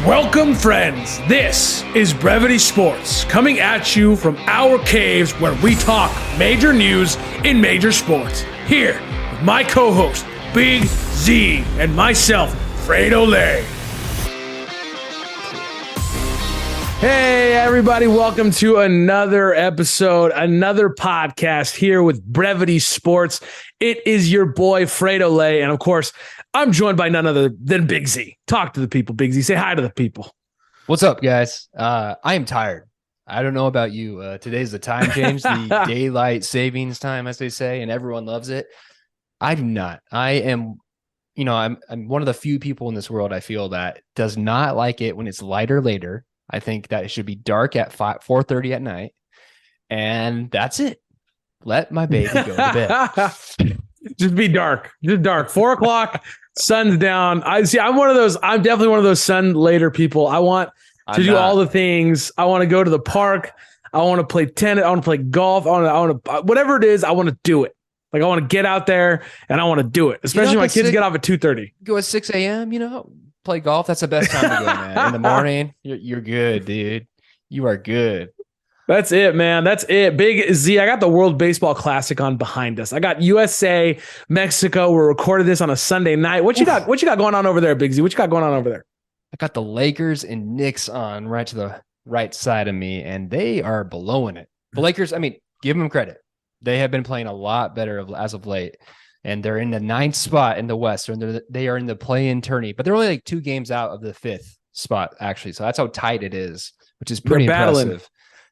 Welcome, friends. This is Brevity Sports, coming at you from our caves where we talk major news in major sports. Here with my co-host, Big Z, and myself, Frito-Lay. Hey, everybody. Welcome to another episode, another podcast here with Brevity Sports. It is your boy, Frito-Lay, and of course, I'm joined by none other than Big Z. Talk to the people, Big Z. Say hi to the people. What's up, guys? I am tired. I don't know about you. Today's the time change, the daylight savings time, as they say, and everyone loves it. I do not. I am, I'm one of the few people in this world I feel that does not like it when it's lighter later. I think that it should be dark at 4:30 at night, and that's it. Let my baby go to bed. Just be dark. Just dark. 4 o'clock, sun's down. I'm definitely one of those sun later people. I want to do all the things. I want to go to the park. I want to play tennis. I want to play golf. I want to whatever it is, I want to do it. Like, I want to get out there and I want to do it. Especially when my kids get off at 2:30. Go at 6 a.m., play golf. That's the best time to go, man. In the morning, you're good, dude. You are good. That's it, man. That's it. Big Z, I got the World Baseball Classic on behind us. I got USA, Mexico. We're recording this on a Sunday night. What you got? What you got going on over there, Big Z? What you got going on over there? I got the Lakers and Knicks on right to the right side of me, and they are blowing it. The Lakers, give them credit. They have been playing a lot better as of late, and they're in the 9th spot in the West. And they are in the play-in tourney, but they're only like 2 games out of the 5th spot, actually. So that's how tight it is, which is pretty impressive.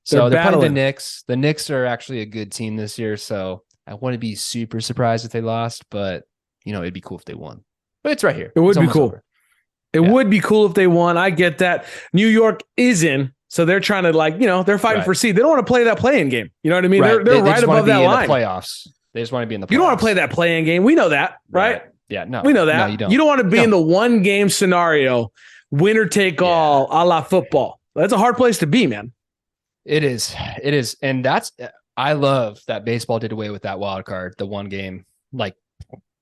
So they're playing the Knicks. The Knicks are actually a good team this year, so I wouldn't be super surprised if they lost, but, it'd be cool if they won. But it's right here. It would be cool. It would be cool if they won. I get that. New York is in, so they're trying to, they're fighting for seed. They don't want to play that play-in game. You know what I mean? Right. They're right above that line. Playoffs. They just want to be in the playoffs. You don't want to play that play-in game. We know that, right? Yeah, no. We know that. No, you don't. You don't want to be in the one-game scenario, winner take all, a la football. That's a hard place to be, man. It is. And I love that baseball did away with that wild card, the one game,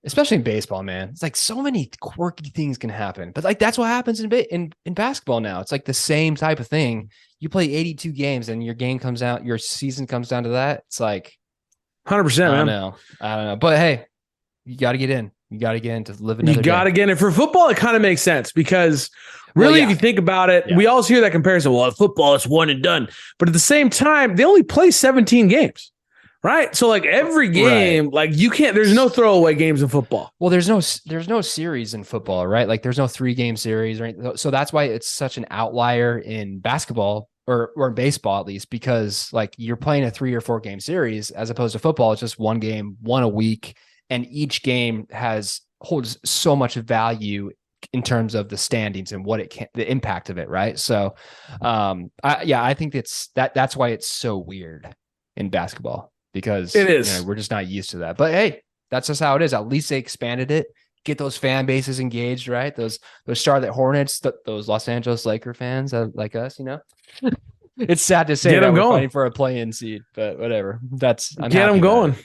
especially in baseball, man. It's like so many quirky things can happen, but that's what happens in basketball now. It's like the same type of thing. You play 82 games and your season comes down to that. It's like 100%, man. I don't know. But hey, you got to get in. You got to get in to live another day. You got to get in. For football, it kind of makes sense because really, if you think about it, we always hear that comparison. Well, football, it's one and done. But at the same time, they only play 17 games, right? So every game, you can't, there's no throwaway games in football. Well, there's no series in football, right? There's no 3-game series, right? So that's why it's such an outlier in basketball or in baseball, at least, because you're playing a 3 or 4 game series as opposed to football. It's just one game, one a week. And each game holds so much value in terms of the standings and the impact of it, right? So, I think that's why it's so weird in baskoball, because it is. We're just not used to that. But hey, that's just how it is. At least they expanded it, get those fan bases engaged, right? Those Charlotte Hornets, those Los Angeles Laker fans like us, It's sad to say that we're fighting for a play-in seed, but whatever. Get them going.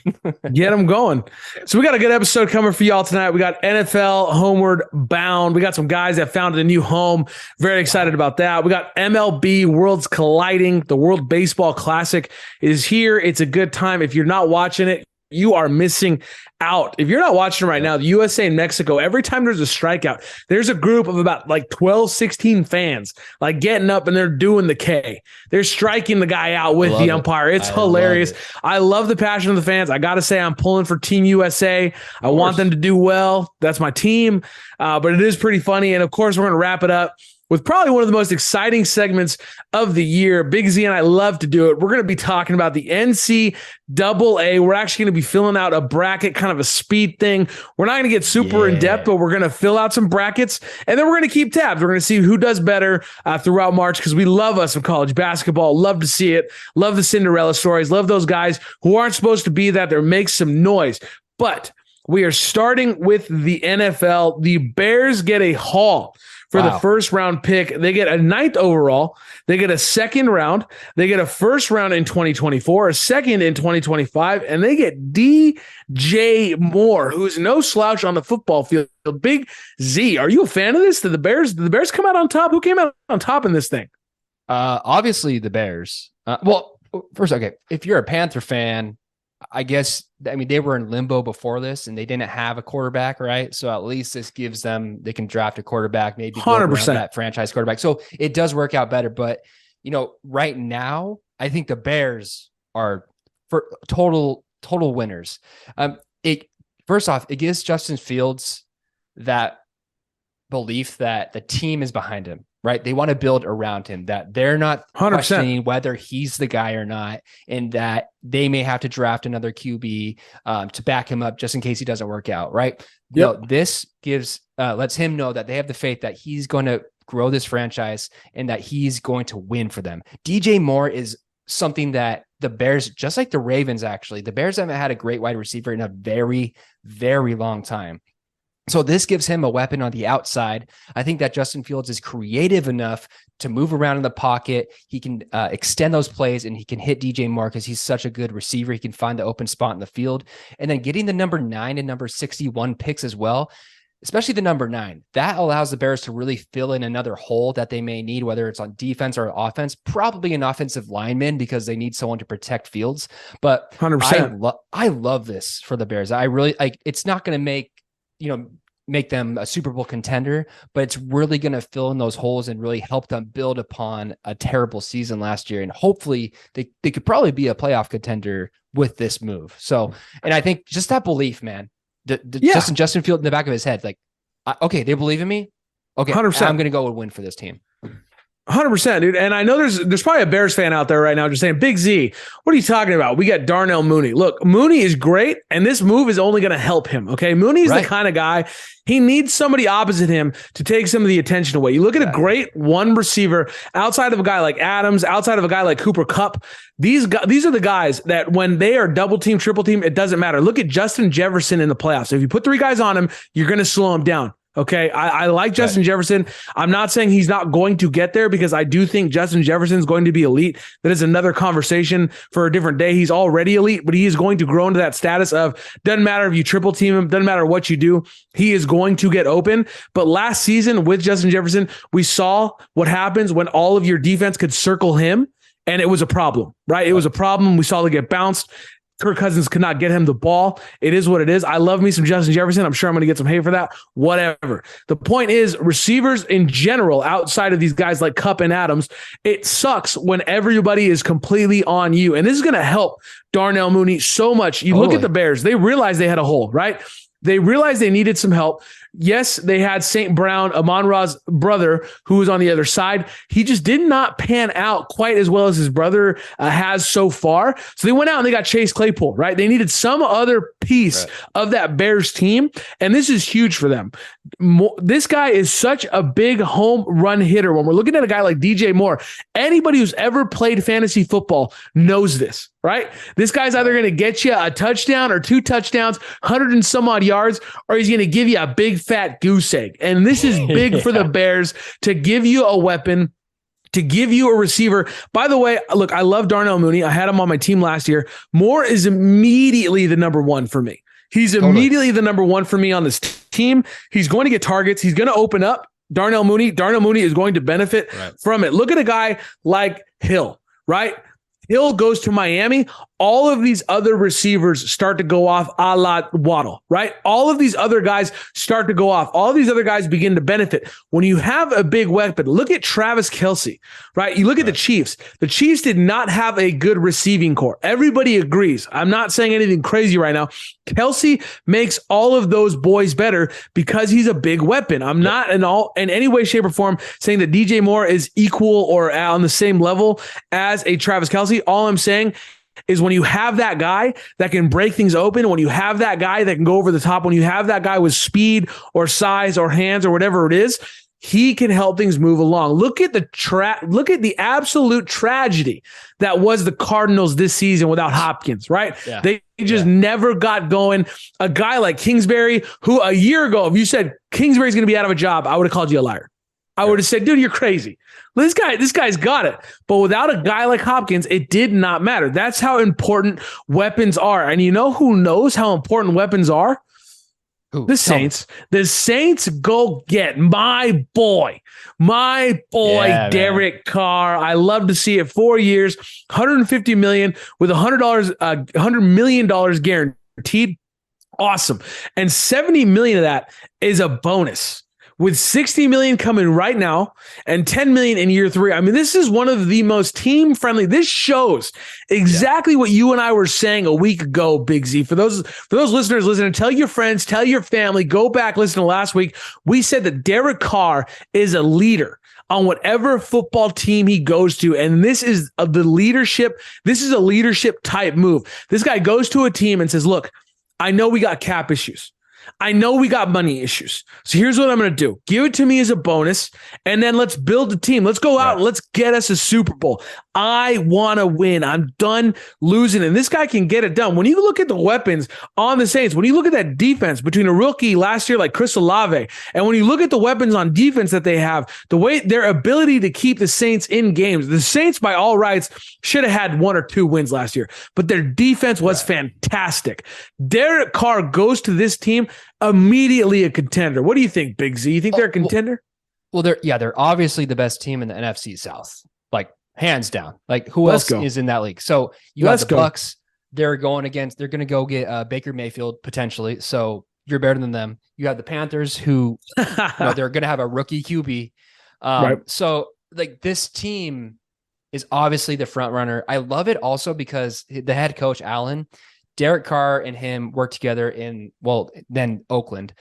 Get them going. So we got a good episode coming for y'all tonight. We got NFL Homeward Bound. We got some guys that found a new home. Very excited about that. We got MLB Worlds Colliding. The World Baseball Classic is here. It's a good time. If you're not watching it, you are missing out. If you're not watching right now, the USA and Mexico, every time there's a strikeout, there's a group of about 12, 16 fans getting up and they're doing the K. They're striking the guy out with the umpire. It's hilarious. I love the passion of the fans. I got to say, I'm pulling for Team USA. I want them to do well. That's my team. But it is pretty funny. And of course, we're going to wrap it up with probably one of the most exciting segments of the year. Big Z and I love to do it. We're going to be talking about the NCAA. We're actually going to be filling out a bracket, kind of a speed thing. We're not going to get super in depth, but we're going to fill out some brackets, and then we're going to keep tabs. We're going to see who does better throughout March, because we love us some college basketball. Love to see it. Love the Cinderella stories. Love those guys who aren't supposed to be that. They make some noise. But we are starting with the NFL. The Bears get a haul for the first round pick. They get a 9th overall. They get a 2nd round. They get a 1st round in 2024, a 2nd in 2025, and they get DJ Moore, who's no slouch on the football field. Big Z. Are you a fan of this? Did the Bears come out on top? Who came out on top in this thing? Obviously the Bears. Well, first, okay, if you're a Panther fan, I guess, I mean, they were in limbo before this and they didn't have a quarterback, right? So at least this gives them, they can draft a quarterback, maybe 100% that franchise quarterback. So it does work out better. But, right now, I think the Bears are for total winners. First off, it gives Justin Fields that belief that the team is behind him. Right. They want to build around him, that they're not 100%. questioning whether he's the guy or not, and that they may have to draft another QB to back him up just in case he doesn't work out. Right. Yep. This lets him know that they have the faith that he's going to grow this franchise and that he's going to win for them. DJ Moore is something that the Bears, just like the Ravens, actually, the Bears haven't had a great wide receiver in a very, very long time. So this gives him a weapon on the outside. I think that Justin Fields is creative enough to move around in the pocket. He can extend those plays and he can hit DJ Moore because he's such a good receiver. He can find the open spot in the field. And then getting the number 9 and number 61 picks as well, especially the number 9, that allows the Bears to really fill in another hole that they may need, whether it's on defense or offense, probably an offensive lineman because they need someone to protect Fields. But 100%. I love this for the Bears. I really it's not going to make them a Super Bowl contender, but it's really going to fill in those holes and really help them build upon a terrible season last year. And hopefully they could probably be a playoff contender with this move. So, and I think just that belief, man, Justin Field in the back of his head, like, okay, they believe in me. Okay, 100%. I'm going to go and win for this team. 100%, dude. And I know there's probably a Bears fan out there right now just saying, Big Z, what are you talking about? We got Darnell Mooney. Look, Mooney is great, and this move is only going to help him, okay? Mooney's the kind of guy, he needs somebody opposite him to take some of the attention away. You look at a great one receiver outside of a guy like Adams, outside of a guy like Cooper Kupp. These are the guys that when they are double team, triple team, it doesn't matter. Look at Justin Jefferson in the playoffs. If you put 3 guys on him, you're going to slow him down. Okay, I like Justin Jefferson. I'm not saying he's not going to get there because I do think Justin Jefferson is going to be elite. That is another conversation for a different day. He's already elite, but he is going to grow into that status of doesn't matter if you triple team him, doesn't matter what you do, he is going to get open. But last season with Justin Jefferson, we saw what happens when all of your defense could circle him, and it was a problem, right? It was a problem. We saw they get bounced. Kirk Cousins could not get him the ball. It is what it is. I love me some Justin Jefferson. I'm sure I'm going to get some hate for that. Whatever. The point is, receivers in general, outside of these guys like Kupp and Adams, it sucks when everybody is completely on you. And this is going to help Darnell Mooney so much. You look at the Bears, they realized they had a hole, right? They realized they needed some help. Yes, they had St. Brown, Amon-Ra's brother, who was on the other side. He just did not pan out quite as well as his brother has so far. So they went out and they got Chase Claypool, right? They needed some other piece of that Bears team, and this is huge for them. This guy is such a big home run hitter. When we're looking at a guy like DJ Moore, anybody who's ever played fantasy football knows this, right? This guy's either going to get you a touchdown or 2 touchdowns, 100 and some odd yards, or he's going to give you a big fat goose egg. And this is big for the Bears to give you a weapon, to give you a receiver. By the way, look, I love Darnell Mooney. I had him on my team last year. Moore is immediately the number 1 for me. He's immediately the number 1 for me on this team. He's going to get targets. He's going to open up Darnell Mooney. Darnell Mooney is going to benefit from it. Look at a guy like Hill, right? Hill goes to Miami. All of these other receivers start to go off a la Waddle, right? All of these other guys start to go off. All of these other guys begin to benefit. When you have a big weapon, look at Travis Kelce, right? You look at the Chiefs. The Chiefs did not have a good receiving core. Everybody agrees. I'm not saying anything crazy right now. Kelce makes all of those boys better because he's a big weapon. I'm not in any way, shape, or form saying that DJ Moore is equal or on the same level as a Travis Kelce. All I'm saying is when you have that guy that can break things open, when you have that guy that can go over the top, when you have that guy with speed or size or hands or whatever it is, he can help things move along. Look at the absolute tragedy that was the Cardinals this season without Hopkins, right? Yeah. They just never got going. A guy like Kingsbury, who a year ago, if you said Kingsbury's going to be out of a job, I would have called you a liar. I would have said, dude, you're crazy. This guy's got it. But without a guy like Hopkins, it did not matter. That's how important weapons are. And you know who knows how important weapons are? Who? The Saints. The Saints go get my boy, Derek Carr. I love to see it. 4 years, $150 million with $100 million guaranteed. Awesome. And $70 million of that is a bonus, with $60 million coming right now and $10 million in year 3. I mean, this is one of the most team friendly. This shows exactly what you and I were saying a week ago, Big Z. For those listeners listening, tell your friends, tell your family, go back, listen to last week. We said that Derek Carr is a leader on whatever football team he goes to. And this is the leadership. This is a leadership type move. This guy goes to a team and says, look, I know we got cap issues. I know we got money issues. So here's what I'm going to do. Give it to me as a bonus, and then let's build a team. Let's go out and let's get us a Super Bowl. I want to win. I'm done losing. And this guy can get it done. When you look at the weapons on the Saints, when you look at that defense between a rookie last year like Chris Olave, and when you look at the weapons on defense that they have, the way their ability to keep the Saints in games, the Saints by all rights should have had 1 or 2 wins last year, but their defense was fantastic. Derek Carr goes to this team immediately a contender. What do you think, Big Z? You think they're a contender? Well, they're obviously the best team in the NFC South, like hands down. Like who else is in that league? So you got the Bucks. They're going to go get Baker Mayfield potentially. So you're better than them. You have the Panthers, who they're going to have a rookie QB. So like this team is obviously the front runner. I love it also because the head coach Allen, Derek Carr and him worked together then Oakland.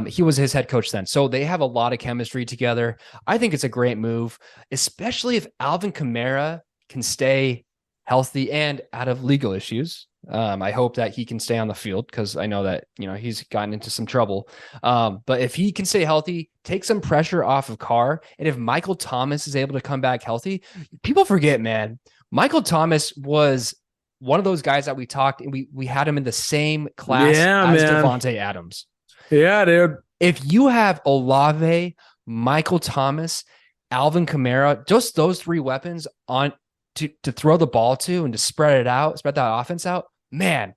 He was his head coach then. So they have a lot of chemistry together. I think it's a great move, especially if Alvin Kamara can stay healthy and out of legal issues. I hope that he can stay on the field because I know that, he's gotten into some trouble. But if he can stay healthy, take some pressure off of Carr. And if Michael Thomas is able to come back healthy, people forget, man, Michael Thomas was one of those guys that we talked, and we had him in the same class as Devontae Adams. Yeah, dude. If you have Olave, Michael Thomas, Alvin Kamara, just those 3 weapons on to throw the ball to and to spread that offense out, man,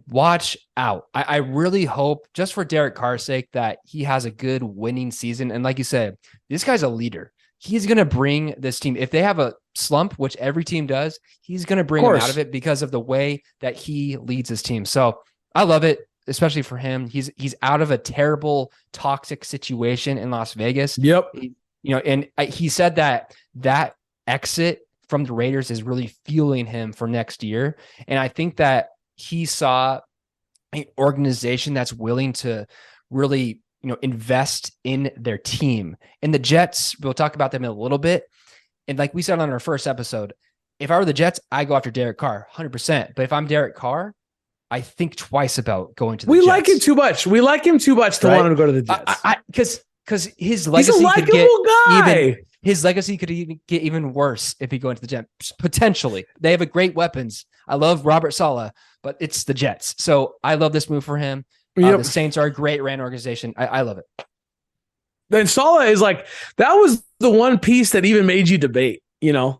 watch out. I really hope, just for Derek Carr's sake, that he has a good winning season. And like you said, this guy's a leader. He's going to bring this team. If they have a slump, which every team does, he's going to bring them out of it because of the way that he leads his team. So I love it, especially for him. He's out of a terrible, toxic situation in Las Vegas. Yep. And he said that exit from the Raiders is really fueling him for next year. And I think that he saw an organization that's willing to really invest in their team. And the Jets, we'll talk about them in a little bit. And like we said on our first episode, if I were the Jets, I go after Derek Carr 100%. But if I'm Derek Carr, I think twice about going to the Jets. We like him too much. We like him too much to want him to go to the Jets. Because his legacy, he's a likable guy. His legacy could even get even worse if he go into the Jets. Potentially. They have a great weapons. I love Robert Saleh, but it's the Jets. So I love this move for him. The Saints are a great ran organization. I love it. Then Saleh is like, that was the one piece that even made you debate,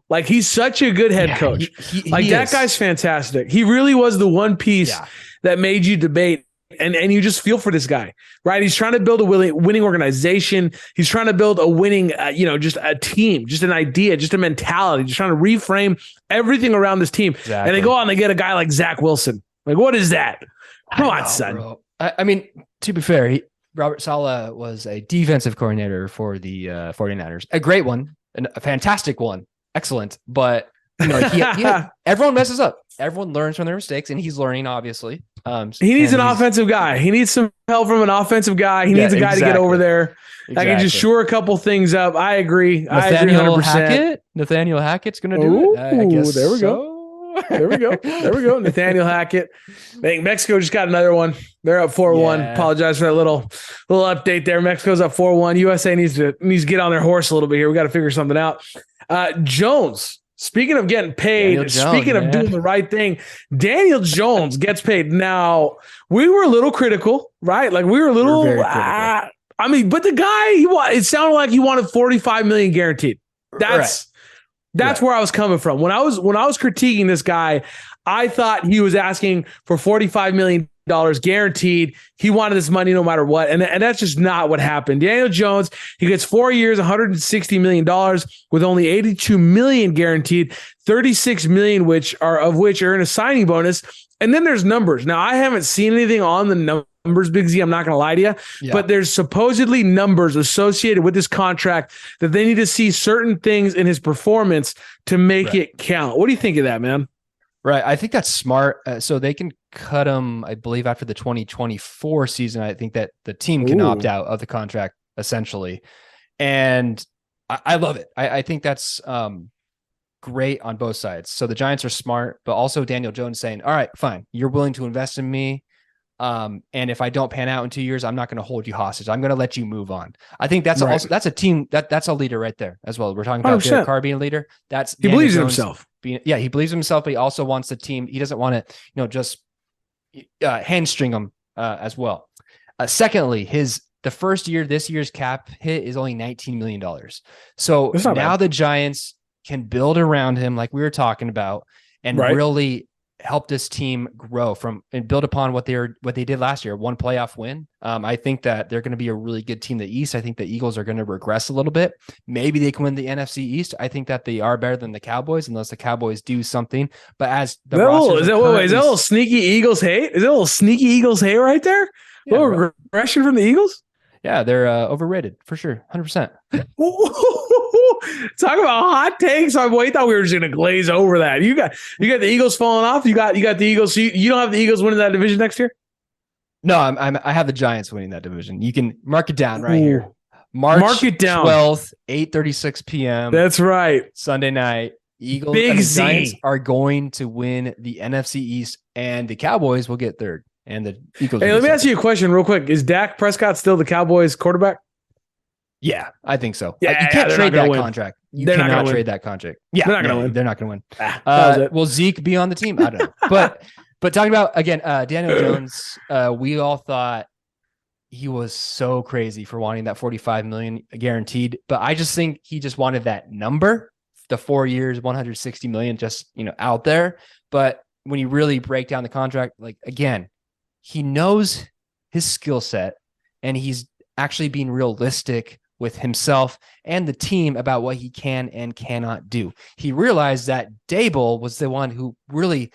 like he's such a good head coach. He that guy's fantastic. He really was the one piece that made you debate. And you just feel for this guy, right? He's trying to build a winning organization. He's trying to build a winning, just a team, just an idea, just a mentality, just trying to reframe everything around this team. Exactly. And they go out and they get a guy like Zach Wilson. Like, what is that? Come on, son. Bro. I mean, to be fair, Robert Saleh was a defensive coordinator for the 49ers. A great one, a fantastic one. Excellent. But everyone messes up. Everyone learns from their mistakes, and he's learning, obviously. He needs an offensive guy. He needs some help from an offensive guy. He needs a guy to get over there. I can just shore a couple things up. I agree. Nathaniel Hackett's going to do it. I guess there we go. There we go. Nathaniel Hackett. I think Mexico just got another one. They're up 4-1. Apologize for that little update there. Mexico's up 4-1. USA needs to get on their horse a little bit here. We got to figure something out. Jones. Speaking of getting paid, of doing the right thing, Daniel Jones gets paid. Now, we were a little critical, right? Like we were a little, I mean, but the guy, it sounded like he wanted 45 million guaranteed. That's where I was coming from. When I was critiquing this guy, I thought he was asking for $45 million guaranteed. He wanted this money no matter what. And that's just not what happened. Daniel Jones, he gets 4 years, $160 million with only 82 million guaranteed, 36 million of which earn a signing bonus. And then there's numbers. Now, I haven't seen anything on the numbers, Big Z. I'm not going to lie to you, but there's supposedly numbers associated with this contract that they need to see certain things in his performance to make it count. What do you think of that, man? Right. I think that's smart. So they can cut him, I believe, after the 2024 season. I think that the team can opt out of the contract essentially. And I love it. I think that's great on both sides. So the Giants are smart, but also Daniel Jones saying, all right, fine. You're willing to invest in me. And if I don't pan out in 2 years, I'm not going to hold you hostage. I'm going to let you move on. I think that's also, that's a team that's a leader right there as well. We're talking about 100%. Derek Carr being a leader. He believes in himself. He believes in himself, but he also wants the team. He doesn't want to, just hamstring him as well. Secondly, the first year, this year's cap hit is only $19 million. So now the Giants can build around him, like we were talking about, and really help this team grow and build upon what they did last year. One playoff win. I think that they're going to be a really good team in the East. I think the Eagles are going to regress a little bit. Maybe they can win the NFC East. I think that they are better than the Cowboys unless the Cowboys do something. But as the is that a little sneaky Eagles hate? Is that a little sneaky Eagles hate right there? Yeah, a little regression from the Eagles? Yeah, they're overrated for sure. 100%. Talk about hot takes. I thought we were just going to glaze over that. You got the Eagles falling off. You got the Eagles. So you don't have the Eagles winning that division next year? No, I have the Giants winning that division. You can mark it down right here. Mark it down. 12th, 8:36 p.m. That's right. Sunday night. Giants are going to win the NFC East, and the Cowboys will get third. And the Eagles. Hey, let me ask you a question real quick. Is Dak Prescott still the Cowboys quarterback? Yeah, I think so. Yeah, you can't trade that contract. You cannot trade that contract. Yeah, they're not going to win. They're not going to win. Will Zeke be on the team? I don't know. But talking about, again, Daniel Jones, we all thought he was so crazy for wanting that $45 million guaranteed. But I just think he just wanted that number, the 4 years, $160 million, just out there. But when you really break down the contract, like, again, he knows his skill set, and he's actually being realistic with himself and the team about what he can and cannot do. He realized that Dable was the one who really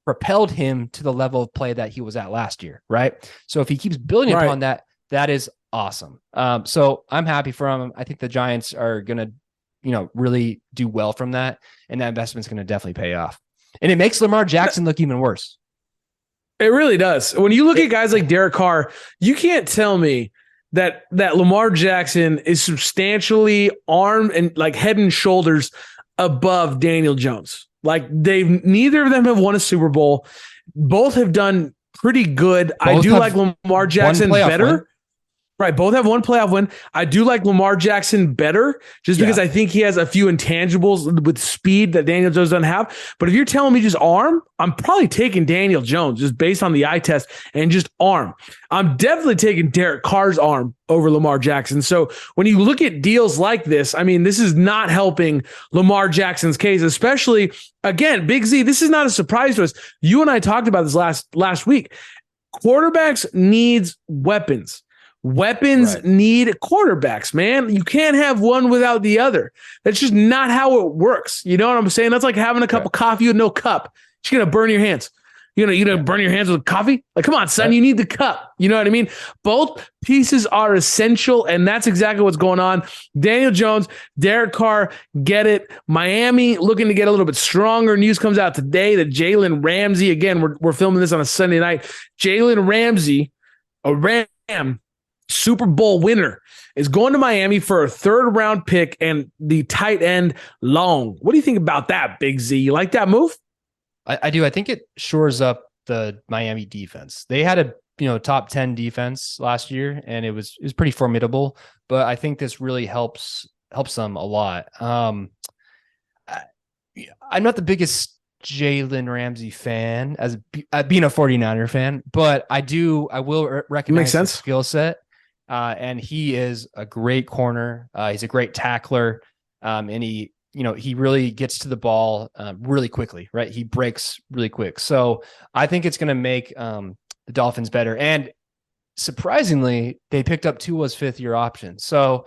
propelled him to the level of play that he was at last year, right? So if he keeps building upon that, that is awesome. So I'm happy for him. I think the Giants are going to, really do well from that, and that investment's going to definitely pay off. And it makes Lamar Jackson look even worse. It really does. When you look at guys like Derek Carr, you can't tell me that Lamar Jackson is substantially armed and like head and shoulders above Daniel Jones. Like neither of them have won a Super Bowl. Both have done pretty good. I do like Lamar Jackson better. Win. Right. Both have one playoff win. I do like Lamar Jackson better just because I think he has a few intangibles with speed that Daniel Jones doesn't have. But if you're telling me just arm, I'm probably taking Daniel Jones just based on the eye test and just arm. I'm definitely taking Derek Carr's arm over Lamar Jackson. So when you look at deals like this, I mean, this is not helping Lamar Jackson's case, especially, again, Big Z, this is not a surprise to us. You and I talked about this last week. Quarterbacks needs weapons. Weapons need quarterbacks, man. You can't have one without the other. That's just not how it works. You know what I'm saying? That's like having a cup of coffee with no cup. It's going to burn your hands. You know, burn your hands with coffee? Like, come on, son, you need the cup. You know what I mean? Both pieces are essential, and that's exactly what's going on. Daniel Jones, Derek Carr, get it. Miami looking to get a little bit stronger. News comes out today that Jalen Ramsey, again, we're filming this on a Sunday night. Jalen Ramsey, a Ram, Super Bowl winner, is going to Miami for a 3rd round pick and the tight end Long. What do you think about that, Big Z? You like that move? I do. I think it shores up the Miami defense. They had a top 10 defense last year, and it was pretty formidable. But I think this really helps them a lot. I'm not the biggest Jalen Ramsey fan as being a 49er fan, but I will recognize his skill set. and he is a great corner. He's a great tackler, and he really gets to the ball really quickly, right? He breaks really quick. So I think it's going to make the Dolphins better. And surprisingly, they picked up Tua's fifth-year option. So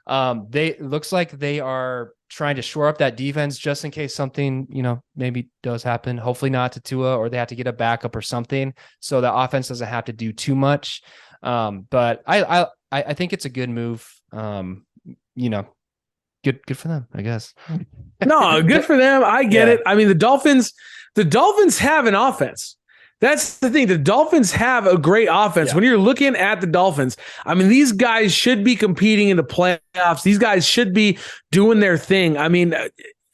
looks like they are trying to shore up that defense just in case something, maybe does happen. Hopefully not to Tua, or they have to get a backup or something, so the offense doesn't have to do too much. But I think it's a good move. Good for them, I guess. No, good for them. I get it. I mean, the Dolphins have an offense. That's the thing. The Dolphins have a great offense. When you're looking at the Dolphins, I mean, these guys should be competing in the playoffs. These guys should be doing their thing. I mean,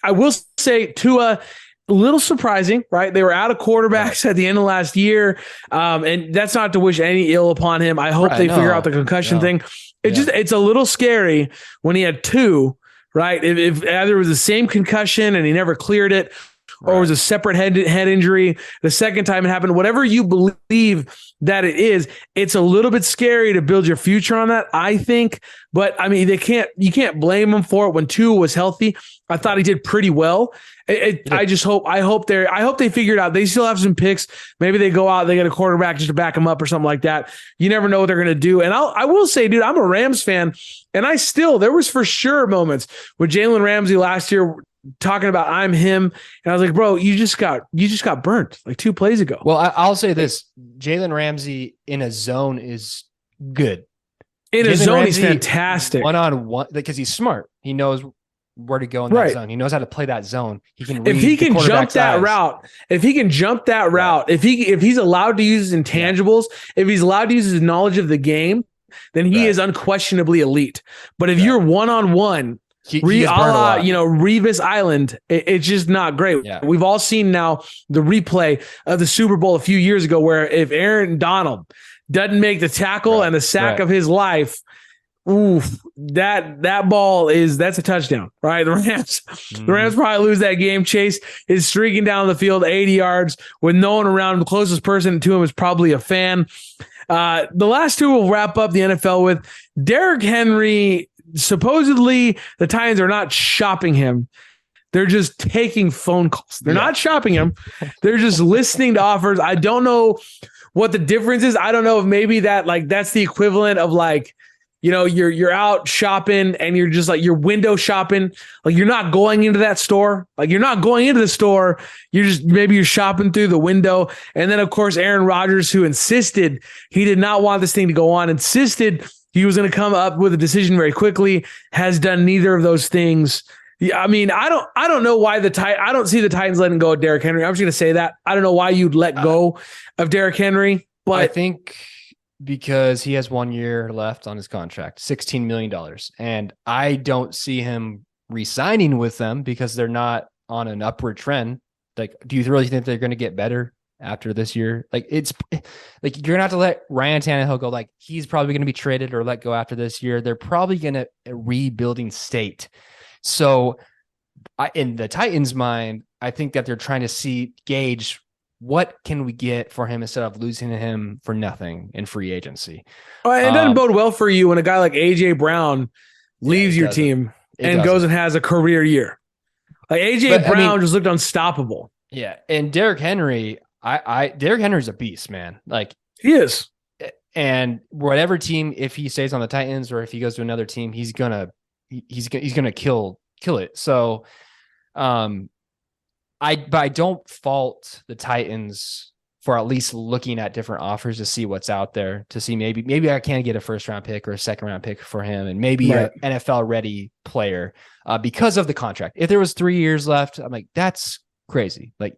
I will say Tua, a little surprising, right? They were out of quarterbacks at the end of last year. And that's not to wish any ill upon him. I hope they figure out the concussion thing. It's a little scary when he had two, right? If either it was the same concussion and he never cleared it, or it was a separate head injury the second time it happened, whatever you believe that it is, it's a little bit scary to build your future on that, I think. But I mean, you can't blame them for it. When Tua was healthy, I thought he did pretty well. I hope they figure it out. They still have some picks. Maybe they go out, they get a quarterback just to back them up or something like that. You never know what they're going to do. And I will say, dude, I'm a Rams fan, and there was for sure moments with Jalen Ramsey last year talking about I'm him, and I was like, bro, you just got burnt like 2 plays ago. Well, I'll say this: Jalen Ramsey in a zone is good. In a zone, he's fantastic. One-on-one, because he's smart. He knows where to go in that zone. He knows how to play that zone. He can read if he can jump that eyes. route. If he can jump that route, if he's allowed to use his intangibles, if he's allowed to use his knowledge of the game, then he is unquestionably elite. But if you're one-on-one, Revis Island, it's just not great. Yeah. We've all seen now the replay of the Super Bowl a few years ago, where if Aaron Donald doesn't make the tackle and the sack of his life, that ball that's a touchdown, right? The Rams probably lose that game. Chase is streaking down the field 80 yards with no one around him. The closest person to him is probably a fan. The last two we'll wrap up the NFL with. Derrick Henry. Supposedly, the Titans are not shopping him. They're just taking phone calls. They're not shopping him. They're just listening to offers. I don't know what the difference is. I don't know if maybe that's the equivalent of you're out shopping and you're just you're window shopping. Like, you're not going into that store. Like, you're not going into the store. You're shopping through the window. And then, of course, Aaron Rodgers, who insisted he did not want this thing to go on, insisted he was going to come up with a decision very quickly, has done neither of those things. Yeah, I mean, I don't know why I don't see the Titans letting go of Derrick Henry. I'm just going to say that. I don't know why you'd let go of Derrick Henry, but I think because he has 1 year left on his contract, $16 million. And I don't see him re-signing with them because they're not on an upward trend. Like, do you really think they're going to get better after this year? It's like, you're gonna have to let Ryan Tannehill go. Like, he's probably gonna be traded or let go after this year. They're probably gonna a rebuilding state. So in the Titans' mind, I think that they're trying to gauge what can we get for him instead of losing him for nothing in free agency. It doesn't bode well for you when a guy like AJ Brown leaves your team and goes and has a career year. Like, AJ Brown just looked unstoppable. Yeah, and Derrick Henry. Derrick Henry's a beast, man. Like, he is. And whatever team, if he stays on the Titans or if he goes to another team, he's gonna kill it. So, I don't fault the Titans for at least looking at different offers to see what's out there, to see maybe I can get a first round pick or a second round pick for him, and maybe an NFL ready player because of the contract. If there was 3 years left, I'm like, that's crazy. Like,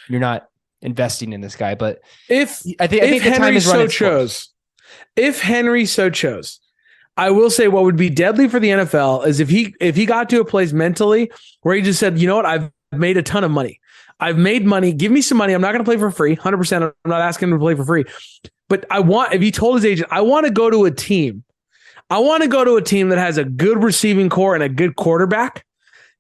you're not investing in this guy. But if Henry so chose, I will say what would be deadly for the NFL is if he got to a place mentally where he just said, you know what, I've made a ton of money. I've made money. Give me some money. I'm not going to play for free. 100%. I'm not asking him to play for free. But if he told his agent, I want to go to a team. I want to go to a team that has a good receiving core and a good quarterback.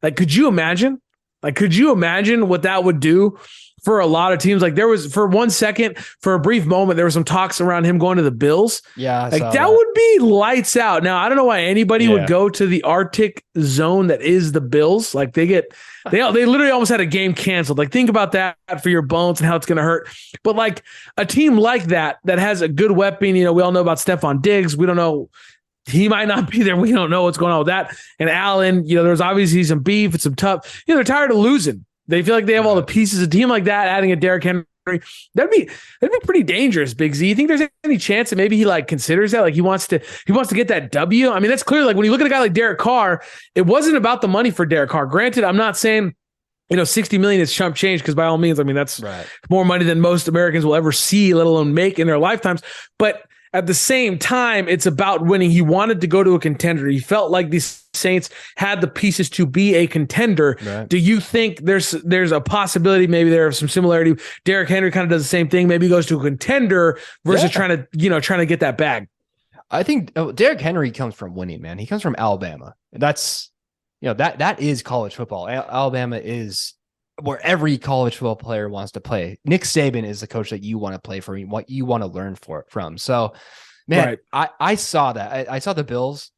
Like, could you imagine? Like, could you imagine what that would do for a lot of teams. Like there was for 1 second, for a brief moment, there was some talks around him going to the Bills. Yeah. Like that would be lights out. Now, I don't know why anybody would go to the Arctic zone that is the Bills. Like they literally almost had a game canceled. Like think about that for your bones and how it's going to hurt. But like a team like that has a good weapon, we all know about Stephon Diggs. We don't know. He might not be there. We don't know what's going on with that. And Allen, there's obviously some beef and some tough. They're tired of losing. They feel like they have all the pieces. A team like that, adding a Derrick Henry, that'd be pretty dangerous. Big Z, you think there's any chance that maybe he like considers that, like he wants to get that W? I mean, that's clear. Like when you look at a guy like Derek Carr, it wasn't about the money for Derek Carr. Granted, I'm not saying 60 million is chump change, because by all means, I mean that's more money than most Americans will ever see, let alone make in their lifetimes. But at the same time, it's about winning. He wanted to go to a contender. He felt like these Saints had the pieces to be a contender. Right. Do you think there's a possibility maybe there some similarity? Derrick Henry kind of does the same thing. Maybe he goes to a contender versus trying to get that bag. I think Derrick Henry comes from winning, man. He comes from Alabama. That's that is college football. Alabama is where every college football player wants to play. Nick Saban is the coach that you want to play for, what you want to learn from. So, man, I saw that. I saw the Bills.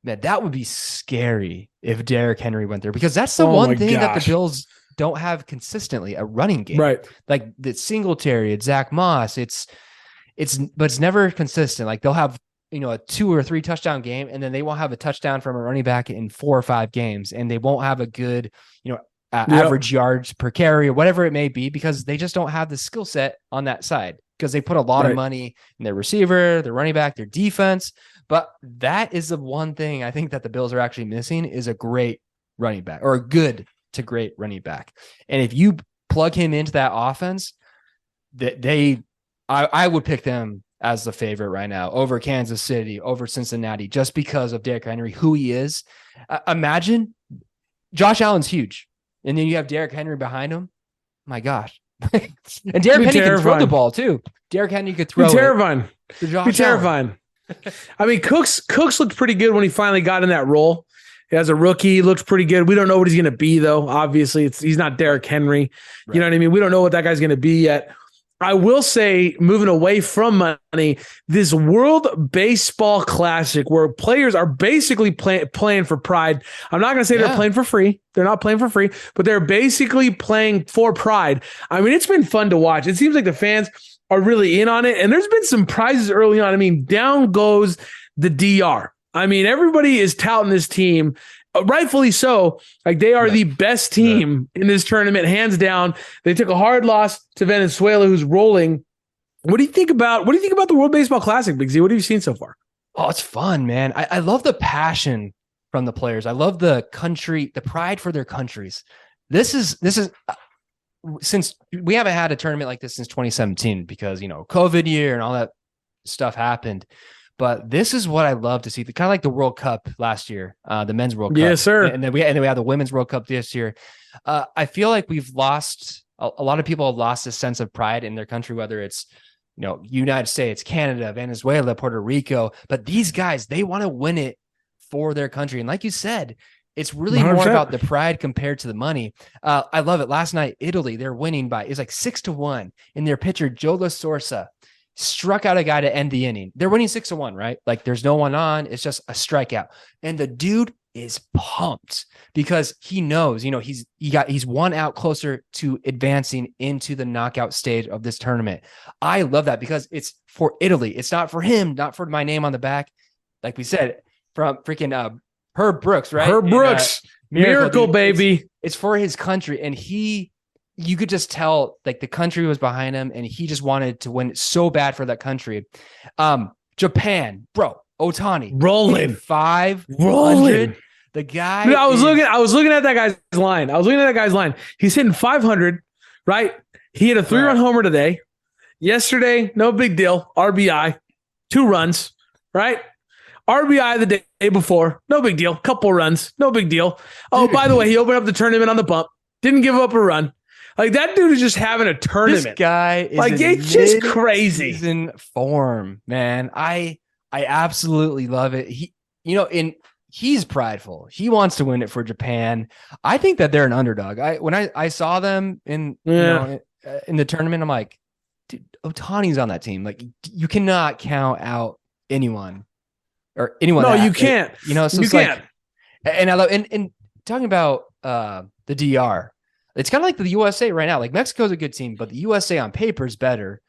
Man, that would be scary if Derrick Henry went there, because that's the one thing that the Bills don't have consistently, a running game. Right. Like the Singletary, it's Zach Moss. But it's never consistent. Like they'll have, a 2 or 3 touchdown game, and then they won't have a touchdown from a running back in 4 or 5 games, and they won't have a good, average yards per carry or whatever it may be, because they just don't have the skill set on that side, because they put a lot of money in their receiver, their running back, their defense. But that is the one thing I think that the Bills are actually missing, is a great running back, or a good to great running back. And if you plug him into that offense, I would pick them as the favorite right now over Kansas City, over Cincinnati, just because of Derrick Henry, who he is. Imagine Josh Allen's huge, and then you have Derrick Henry behind him. My gosh. And Derrick Henry can throw the ball too. Derrick Henry could throw. Terrifying. Be terrifying. I mean, Cooks looked pretty good when he finally got in that role. As a rookie, he looked pretty good. We don't know what he's going to be, though. Obviously, he's not Derrick Henry. Right. You know what I mean? We don't know what that guy's going to be yet. I will say, moving away from money, this World Baseball Classic, where players are basically playing for pride. I'm not going to say they're playing for free. They're not playing for free, but they're basically playing for pride. I mean, it's been fun to watch. It seems like the fans are really in on it, and there's been some prizes early on. I mean, down goes the DR. I mean, everybody is touting this team. Rightfully so. Like they are the best team in this tournament, hands down. They took a hard loss to Venezuela, who's rolling. What do you think about the World Baseball Classic, Big Z? What have you seen so far? Oh, it's fun, man. I love the passion from the players. I love the country, the pride for their countries. This is since we haven't had a tournament like this since 2017, because COVID year and all that stuff happened. But this is what I love to see. Kind of like the World Cup last year, the men's World Cup. Yes, sir. And then we have the women's World Cup this year. I feel like we've lost a lot of people have lost this sense of pride in their country, whether it's United States, Canada, Venezuela, Puerto Rico. But these guys, they want to win it for their country. And like you said, it's really 100%. More about the pride compared to the money. I love it. Last night, Italy, they're winning by, it's like 6-1. And their pitcher, Joe La Sorsa, struck out a guy to end the inning. They're winning 6-1, right? Like there's no one on. It's just a strikeout. And the dude is pumped because he knows, he's 1 out closer to advancing into the knockout stage of this tournament. I love that because it's for Italy. It's not for him, not for my name on the back. Like we said, from freaking Herb Brooks, right? Herb Brooks, miracle baby. It's for his country. And you could just tell like the country was behind him and he just wanted to win so bad for that country. Japan, bro, Otani rolling 500. The guy. Dude, I was looking at that guy's line. He's hitting 500, right? He hit a 3-run homer today. Yesterday, no big deal. RBI, 2 runs, right? RBI the day before, no big deal. Couple runs, no big deal. Oh, by the way, he opened up the tournament on the bump. Didn't give up a run. Like that dude is just having a tournament. This guy is like it's just crazy. In form, man. I absolutely love it. he's prideful. He wants to win it for Japan. I think that they're an underdog. When I saw them in the tournament, I'm like, dude, Ohtani's on that team. Like, you cannot count out anyone or anyone. No, you can't. So it's can't. Like, and I love and talking about the DR. It's kind of like the USA right now. Like, Mexico's a good team, but the USA on paper is better.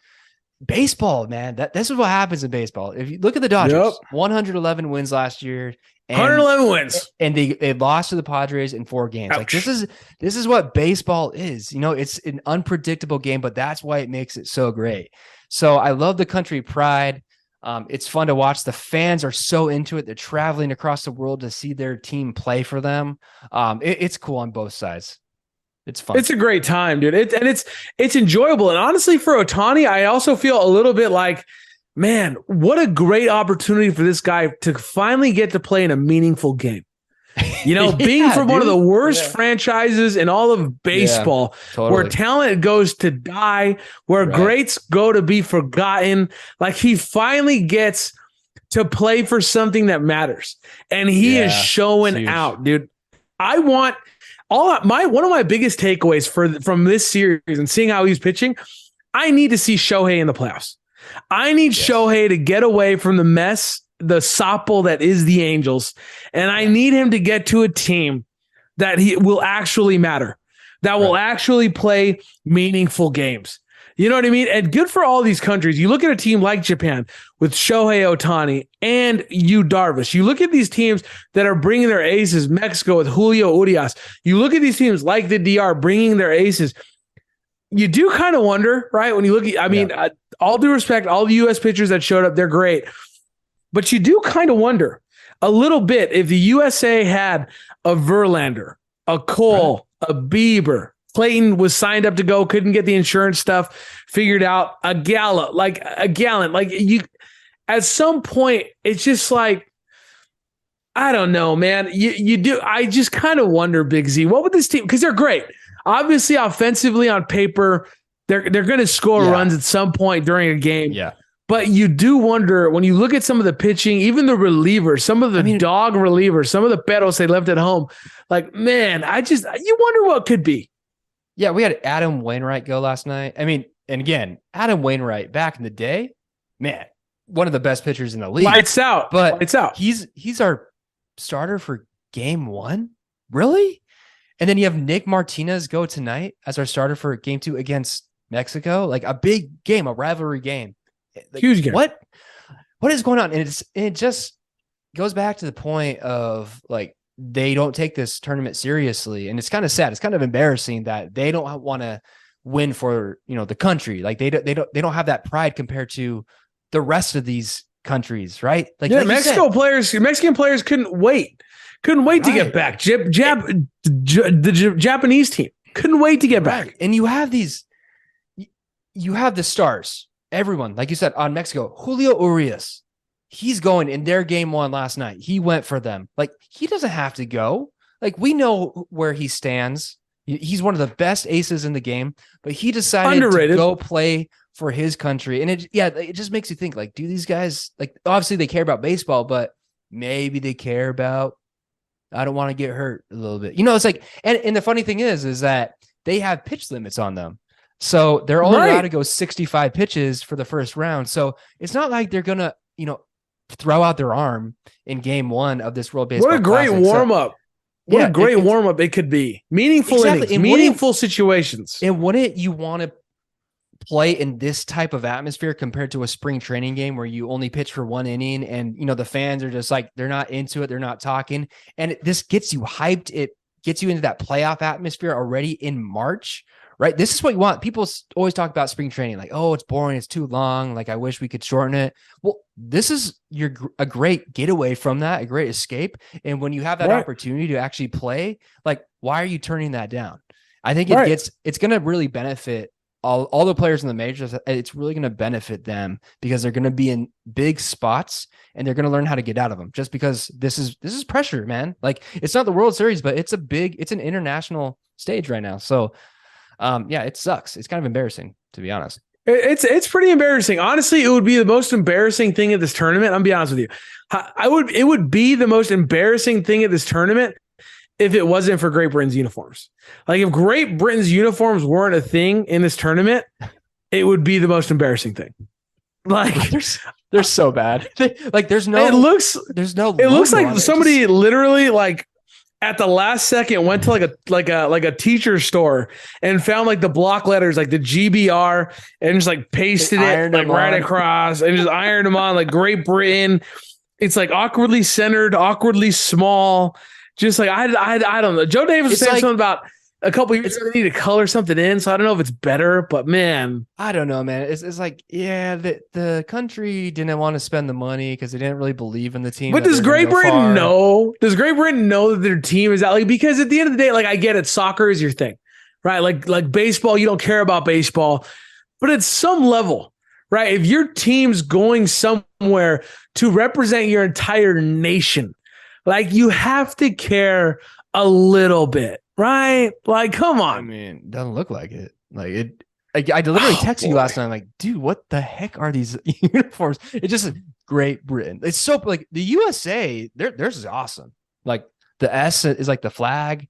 Baseball, man, this is what happens in baseball. If you look at the Dodgers, 111 wins last year. 111 wins. And they lost to the Padres in 4 games. Ouch. Like, this is what baseball is. It's an unpredictable game, but that's why it makes it so great. So I love the country pride. It's fun to watch. The fans are so into it. They're traveling across the world to see their team play for them. It's cool on both sides. It's fun. It's a great time, dude. It's enjoyable. And honestly, for Ohtani, I also feel a little bit like, man, what a great opportunity for this guy to finally get to play in a meaningful game. Being from one of the worst franchises in all of baseball, where talent goes to die, where greats go to be forgotten. Like, he finally gets to play for something that matters. And he is showing out, dude. One of my biggest takeaways from this series and seeing how he's pitching, I need to see Shohei in the playoffs. I need Shohei to get away from the mess, the sopple that is the Angels, and I need him to get to a team that he will actually matter, that will actually play meaningful games. You know what I mean? And good for all these countries. You look at a team like Japan with Shohei Ohtani and Yu Darvish. You look at these teams that are bringing their aces, Mexico with Julio Urias. You look at these teams like the DR bringing their aces. You do kind of wonder, right? When you look at, all due respect, all the U.S. pitchers that showed up, they're great. But you do kind of wonder a little bit if the USA had a Verlander, a Cole, a Bieber. Clayton was signed up to go, couldn't get the insurance stuff figured out. A Gallup, like you, at some point, it's just like, I don't know, man. You do. I just kind of wonder, Big Z, what would this team? Because they're great. Obviously, offensively on paper, they're going to score runs at some point during a game. Yeah. But you do wonder when you look at some of the pitching, even the relievers, some of the dog relievers, some of the peros they left at home. Like, man, you wonder what could be. Yeah, we had Adam Wainwright go last night. And again, Adam Wainwright back in the day, man, one of the best pitchers in the league. Lights out. But lights out. He's our starter for game 1? Really? And then you have Nick Martinez go tonight as our starter for game 2 against Mexico. Like, a big game, a rivalry game. Like, huge game. What is going on? And it just goes back to the point of, like, they don't take this tournament seriously. And it's kind of sad. It's kind of embarrassing that they don't want to win for, the country. Like, they don't have that pride compared to the rest of these countries, right? Like, Mexican players couldn't wait to get back. The Japanese team couldn't wait to get back. And you have the stars, everyone, like you said, on Mexico, Julio Urias. He's going in their game 1 last night. He went for them. Like, he doesn't have to go. Like, we know where he stands. He's one of the best aces in the game, but he decided to go play for his country. And it just makes you think, like, do these guys, like, obviously they care about baseball, but maybe they care about, I don't want to get hurt a little bit. It's like, and the funny thing is that they have pitch limits on them. So they're only allowed to go 65 pitches for the first round. So it's not like they're going to, throw out their arm in game 1 of this World Baseball What a great warm-up. What a great warm-up it could be. Meaningful innings, meaningful situations. And wouldn't you want to play in this type of atmosphere compared to a spring training game where you only pitch for 1 inning and, the fans are just like, they're not into it, they're not talking. And this gets you hyped. It gets you into that playoff atmosphere already in March. Right. This is what you want. People always talk about spring training, like, oh, it's boring. It's too long. Like, I wish we could shorten it. Well, this is a great getaway from that, a great escape. And when you have that opportunity to actually play, like, why are you turning that down? I think it's going to really benefit all the players in the majors. It's really going to benefit them because they're going to be in big spots and they're going to learn how to get out of them, just because this is pressure, man. Like, it's not the World Series, but it's an international stage right now. So, it sucks. It's kind of embarrassing, to be honest. It's pretty embarrassing. Honestly, it would be the most embarrassing thing at this tournament. I'm gonna be honest with you. It would be the most embarrassing thing at this tournament if it wasn't for Great Britain's uniforms. Like if Great Britain's uniforms weren't a thing in this tournament, it would be the most embarrassing thing. Like they're so bad. There's no it looks like somebody literally like at the last second went to like a teacher store and found like the block letters like the GBR and just like pasted it like right across and just ironed them on like Great Britain. It's like awkwardly centered, awkwardly small. Just like I don't know. Joe Davis was saying something about a couple years ago they need to color something in, so I don't know if it's better, but man, I don't know, man. It's like, yeah, the country didn't want to spend the money because they didn't really believe in the team. But does Great Britain know? Does Great Britain know that their team is out? Like, because at the end of the day, like I get it, soccer is your thing, right? Like baseball, you don't care about baseball, but at some level, right? If your team's going somewhere to represent your entire nation, like you have to care a little bit. Right? Like, come on. I mean, doesn't look like it. Like it. I literally texted you last night. I'm like, dude, what the heck are these uniforms? It's just Great Britain. It's so like the USA. Theirs is awesome. Like the S is like the flag,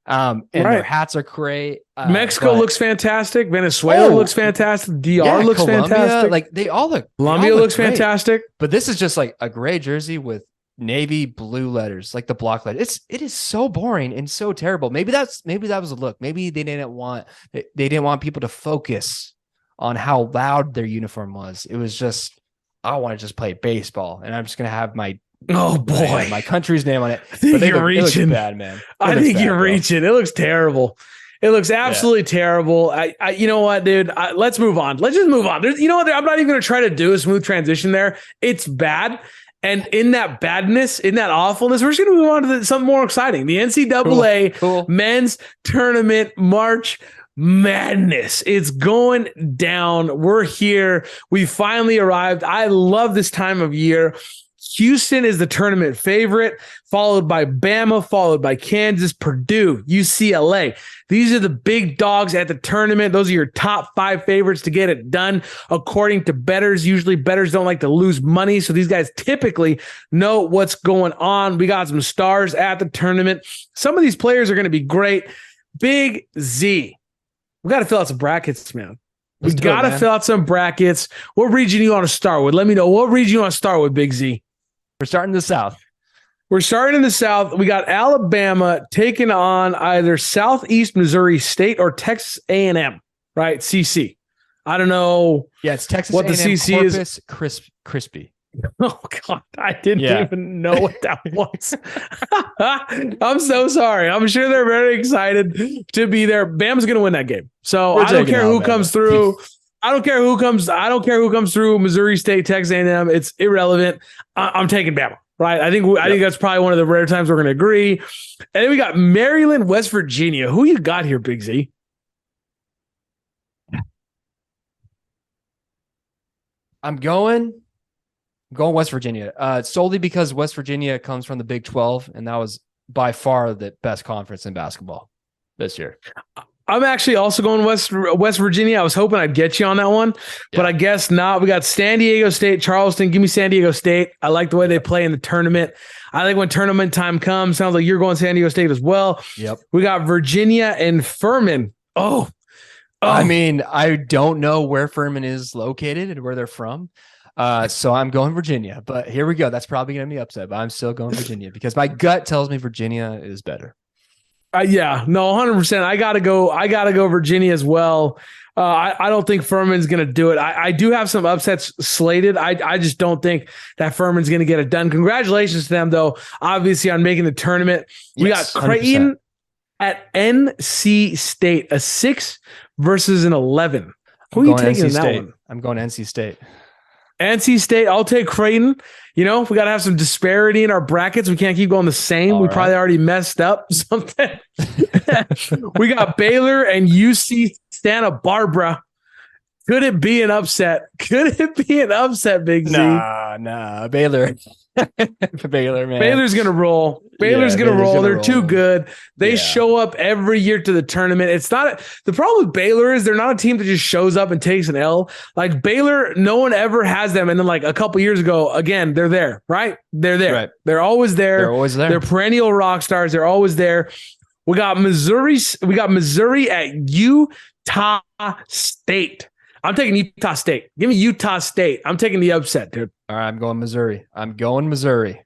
and their hats are great. Mexico looks fantastic. Venezuela looks fantastic. DR looks Colombia, fantastic. Like they all look. Colombia looks fantastic. But this is just like a gray jersey with navy blue letters, like the block letter. It is so boring and so terrible. Maybe that was a look. Maybe they didn't want people to focus on how loud their uniform was. It was just, I want to just play baseball and I'm just gonna have my my country's name on it. I think you're reaching. It looks bad, man. I think you're reaching. It looks terrible. It looks absolutely terrible. I you know what, dude? Let's move on. Let's just move on. You know what? I'm not even gonna try to do a smooth transition there. It's bad. And in that badness, in that awfulness, we're just going to move on to something more exciting. The NCAA men's tournament March Madness. It's going down. We're here. We finally arrived. I love this time of year. Houston is the tournament favorite, followed by Bama, followed by Kansas, Purdue, UCLA. These are the big dogs at the tournament. Those are your top 5 favorites to get it done, according to bettors. Usually bettors don't like to lose money, so these guys typically know what's going on. We got some stars at the tournament. Some of these players are going to be great. Big Z. We got to fill out some brackets, man. We got to fill out some brackets. What region you want to start with? Let me know. What region you want to start with, Big Z? We're starting in the South. We're starting in the South. We got Alabama taking on either Southeast Missouri State or Texas A&M, right? CC. I don't know. Yeah, it's Texas what A&M, the CC Corpus is. Crispy. Oh, God. I didn't even know what that was. I'm so sorry. I'm sure they're very excited to be there. Bama's going to win that game. So I don't care who comes through. I don't care who comes through Missouri State, Texas A&M. It's irrelevant. I'm taking Bama, right? I think that's probably one of the rare times we're going to agree. And then we got Maryland, West Virginia. Who you got here, Big Z? I'm going West Virginia. Solely because West Virginia comes from the Big 12, and that was by far the best conference in basketball this year. I'm actually also going West Virginia. I was hoping I'd get you on that one, but I guess not. We got San Diego State, Charleston. Give me San Diego State. I like the way they play in the tournament. I think when tournament time comes, sounds like you're going San Diego State as well. Yep. We got Virginia and Furman. Oh. I mean, I don't know where Furman is located and where they're from. So I'm going Virginia, but here we go. That's probably going to be upset, but I'm still going Virginia because my gut tells me Virginia is better. 100%. I gotta go Virginia as well. I don't think Furman's gonna do it. I do have some upsets slated. I just don't think that Furman's gonna get it done. Congratulations to them, though, obviously, on making the tournament. We got Creighton 100%. At NC State, a 6 versus an 11. Who are you taking in that one? I'm going NC State. NC State, I'll take Creighton. You know, we got to have some disparity in our brackets. We can't keep going the same. We probably already messed up something. We got Baylor and UC Santa Barbara. Could it be an upset? Could it be an upset, Big Z? Nah. Baylor. Baylor, man. Baylor's going to roll. Baylor's going to roll. They're too good. They show up every year to the tournament. It's not the problem with Baylor is they're not a team that just shows up and takes an L. Like Baylor, no one ever has them. And then like a couple years ago, again, they're there, right? They're there. Right. They're always there. They're always there. They're perennial rock stars. They're always there. We got Missouri at Utah State. I'm taking Utah State. Give me Utah State. I'm taking the upset, dude. All right, I'm going Missouri. Missouri.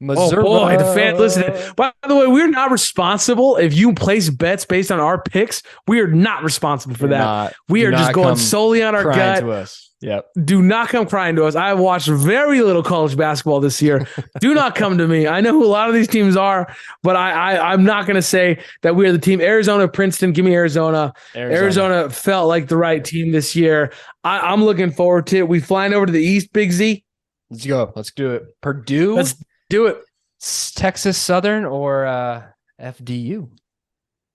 Oh boy, the fan. Listen. By the way, we're not responsible if you place bets based on our picks. We are not responsible for that. We are just going solely on our gut. To us. Yep. Do not come crying to us. I have watched very little college basketball this year. Do not come to me. I know who a lot of these teams are, but I'm not going to say that we are the team. Arizona, Princeton. Give me Arizona. Arizona felt like the right team this year. I'm looking forward to it. We flying over to the East, Big Z. Let's go. Let's do it. Purdue. Let's do it. Texas Southern or FDU.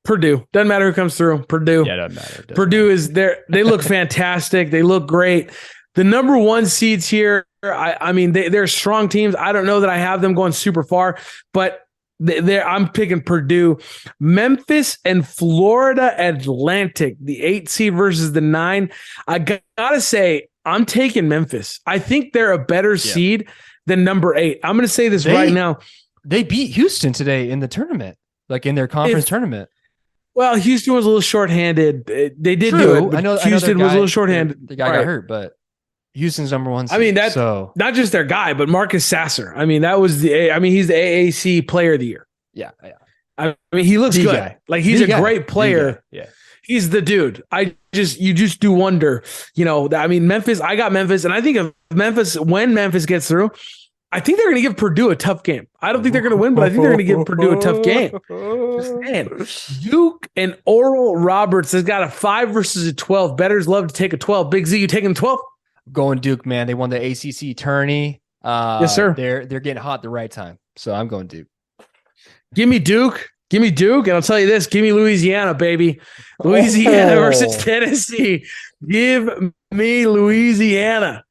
Purdue. Doesn't matter who comes through. Purdue. Yeah, doesn't matter. Purdue is there. They look fantastic. They look great. The number one seeds here, I mean, they're strong teams. I don't know that I have them going super far, but I'm picking Purdue. Memphis and Florida Atlantic, the 8 seed versus the 9. I gotta say, I'm taking Memphis. I think they're a better seed than number 8. I'm going to say this right now. They beat Houston today in the tournament, like in their conference tournament. Well, Houston was a little shorthanded. They did do it. But Houston was a little shorthanded. The guy got hurt, but Houston's number 1 seed. I mean, that's not just their guy, but Marcus Sasser. I mean, he's the AAC player of the year. Yeah. I mean, he looks good. Guy. Like he's a great player. Yeah. He's the dude. You just do wonder, I mean, Memphis, I got Memphis, and I think when Memphis gets through, I think they're going to give Purdue a tough game. I don't think they're going to win, but I think they're going to give Purdue a tough game. Man, Duke and Oral Roberts has got a 5 versus a 12. Bettors love to take a 12. Big Z, you taking 12? Going Duke, man. They won the ACC tourney. Yes, sir. They're getting hot at the right time, so I'm going Duke. Give me Duke. And I'll tell you this. Give me Louisiana, baby. Louisiana versus Tennessee. Give me Louisiana.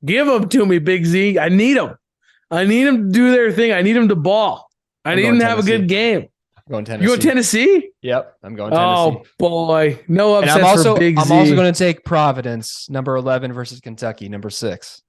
Give them to me, Big Z. I need them. I need them to do their thing. I need them to ball. I need them to have a good game. I'm going Tennessee. You going Tennessee? Yep, I'm going Tennessee. Oh, boy. No upset for Big Z. I'm also going to take Providence, number 11 versus Kentucky, number 6.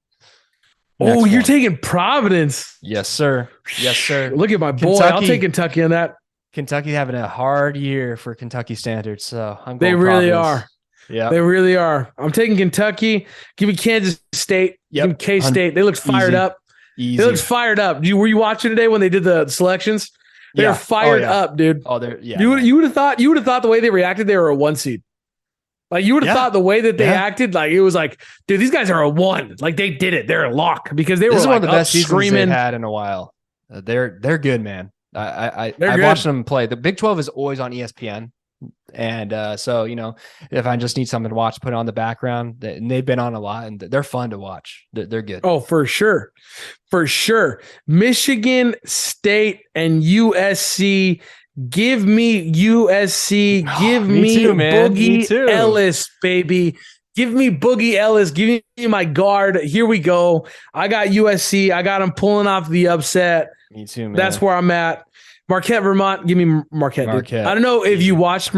You're taking Providence. Yes, sir. Yes, sir. Look at my boy. I'll take Kentucky on that. Kentucky having a hard year for Kentucky standards, so I'm going They really Providence. are. Yeah, they really are. I'm taking Kentucky. Give me Kansas State. Give me K-State. They looked fired up. Easy. They looked fired up. Were you watching today when they did the selections? They were fired up, dude. Oh, they're You would have thought the way they reacted, they were a 1 seed. Like you would have thought the way that they acted, like it was like, dude, these guys are a 1. Like they did it. They're a lock because they were one of the best seasons they've had in a while. They're good, man. I watched them play. The Big 12 is always on ESPN. And so, if I just need something to watch, put it on the background. And they've been on a lot, and they're fun to watch. They're good. Oh, for sure. For sure. Michigan State and USC. Give me USC. Give me Boogie Ellis, baby. Give me Boogie Ellis. Give me my guard. Here we go. I got USC. I got them pulling off the upset. Me too, man. That's where I'm at. Marquette, Vermont. Give me Marquette. Dude. I don't know if you watched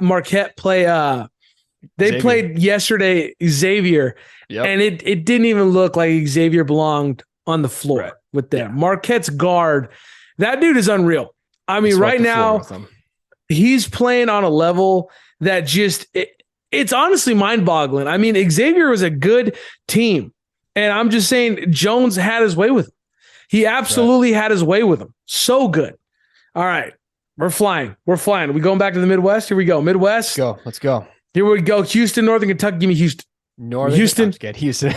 Marquette play. They played yesterday, Xavier, and it didn't even look like Xavier belonged on the floor with them. Yeah. Marquette's guard, that dude is unreal. I mean, right now he's playing on a level that just it's honestly mind-boggling. I mean, Xavier was a good team, and I'm just saying Jones had his way with him. He absolutely had his way with him. So good. All right. We're flying. Are we going back to the Midwest? Here we go. Midwest. Let's go. Here we go. Houston, Northern Kentucky. Give me Houston. Houston. Houston.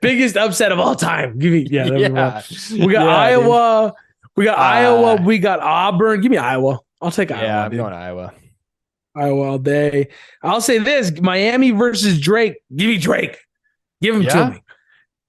Biggest upset of all time. Give me, We got Iowa. Dude. We got Iowa. We got Auburn. Give me Iowa. I'll take Iowa. Yeah, I'm going to Iowa. Iowa all day. I'll say this: Miami versus Drake. Give me Drake. Give him to me.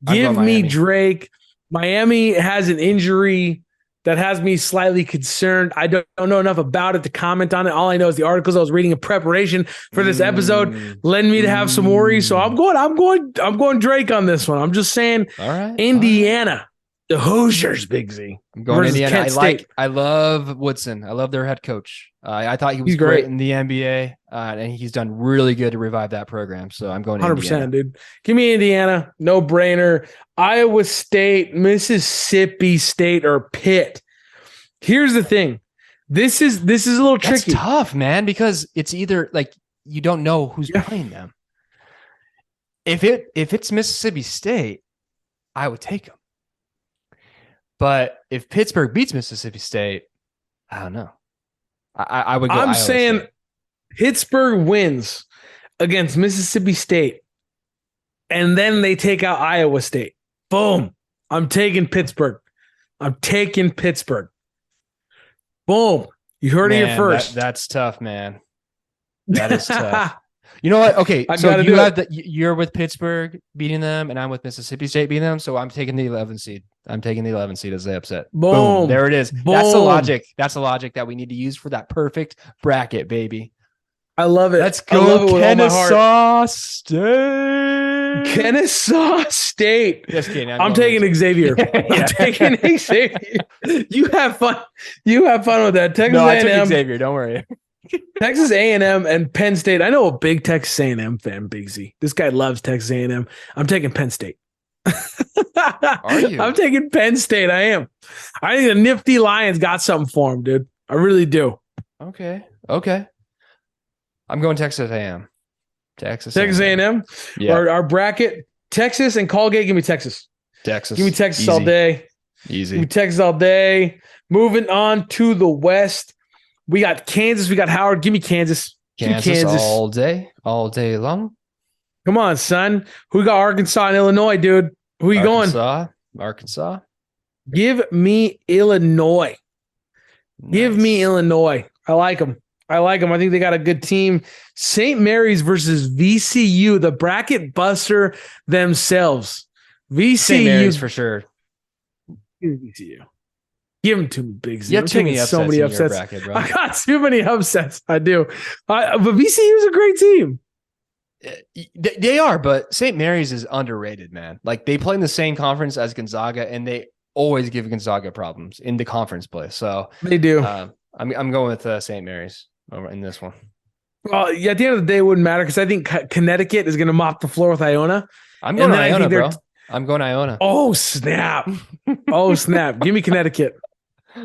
Give me Drake. Miami has an injury that has me slightly concerned. I don't know enough about it to comment on it. All I know is the articles I was reading in preparation for this episode led me to have some worries. So I'm going Drake on this one. I'm just saying, All right. Indiana, the Hoosiers, Big Z. I'm going Indiana. Kent I love Woodson. I love their head coach. I thought he was He's great great in the NBA, and he's done really good to revive that program. So I'm going 100%, Indiana. dude. Give me Indiana, no brainer. Iowa State, Mississippi State, or Pitt. Here's the thing. This is a little tricky. That's tough, man, because it's either like you don't know who's playing them. If it's Mississippi State, I would take them. But if Pittsburgh beats Mississippi State, I don't know. I would go. I'm Iowa saying State. Pittsburgh wins against Mississippi State, and then they take out Iowa State. Boom. I'm taking Pittsburgh. Boom. You heard it here first. That's tough, man. That is tough. You know what? Okay, so you're with Pittsburgh beating them, and I'm with Mississippi State beating them. So I'm taking the 11 seed. I'm taking the 11 seed as the upset. Boom. There it is. Boom. That's the logic. That's the logic that we need to use for that perfect bracket, baby. I love it. Let's go, Kennesaw State. Kennesaw State. Just kidding. I'm taking Xavier. I'm taking Xavier. You have fun. with that. Texas I A&M. took Xavier. Don't worry. Texas A&M and Penn State. I know a big Texas A&M fan, Big Z. This guy loves Texas A&M. I'm taking Penn State. Are you? I'm taking Penn State. I am. I think the nifty Lions got something for him, dude. I really do. Okay. I'm going Texas A&M. Texas A&M. Yeah. Our bracket, Texas and Colgate. Give me Texas. Texas. Give me Texas Easy. all day. Easy. Give me Texas all day. Moving on to the West. We got Kansas. We got Howard. Give me Kansas. Kansas all day long. Come on, son. Who got Arkansas and Illinois, dude? Who you going? Arkansas. Give me Illinois. Nice. Give me Illinois. I like them. I think they got a good team. St. Mary's versus VCU, the bracket buster themselves. VCU. St. Mary's for sure. VCU. Give them to me, Big Z. You have too many upsets. So many upsets. Bracket, bro. I got too many upsets. I do. But VCU is a great team. They are, but St. Mary's is underrated, man. Like they play in the same conference as Gonzaga, and they always give Gonzaga problems in the conference play. So they do. I'm going with St. Mary's in this one. Well, yeah, at the end of the day, it wouldn't matter because I think Connecticut is going to mop the floor with Iona. I'm going Iona, bro. I'm going Iona. Oh, snap. Give me Connecticut.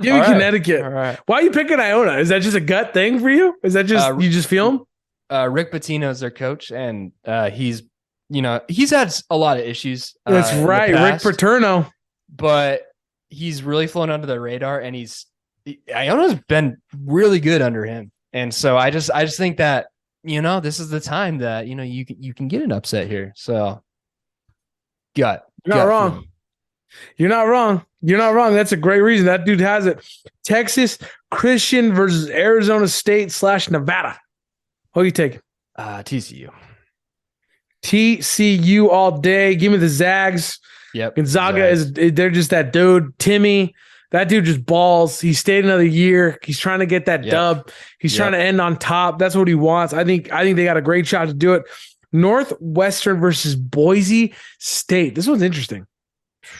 Give me Connecticut. All right. Why are you picking Iona? Is that just a gut thing for you? Is that just you just feel him? Rick Pitino is their coach, and he's had a lot of issues. That's right, Rick Paterno. But he's really flown under the radar, and Iona's been really good under him. And so I just think that this is the time that you can get an upset here. So You're not wrong. That's a great reason. That dude has it. Texas Christian versus Arizona State / Nevada. Who are you taking? TCU. TCU all day. Give me the Zags. Yep. Gonzaga they're just that dude. Timmy, that dude just balls. He stayed another year. He's trying to get that dub. He's trying to end on top. That's what he wants. I think they got a great shot to do it. Northwestern versus Boise State. This one's interesting.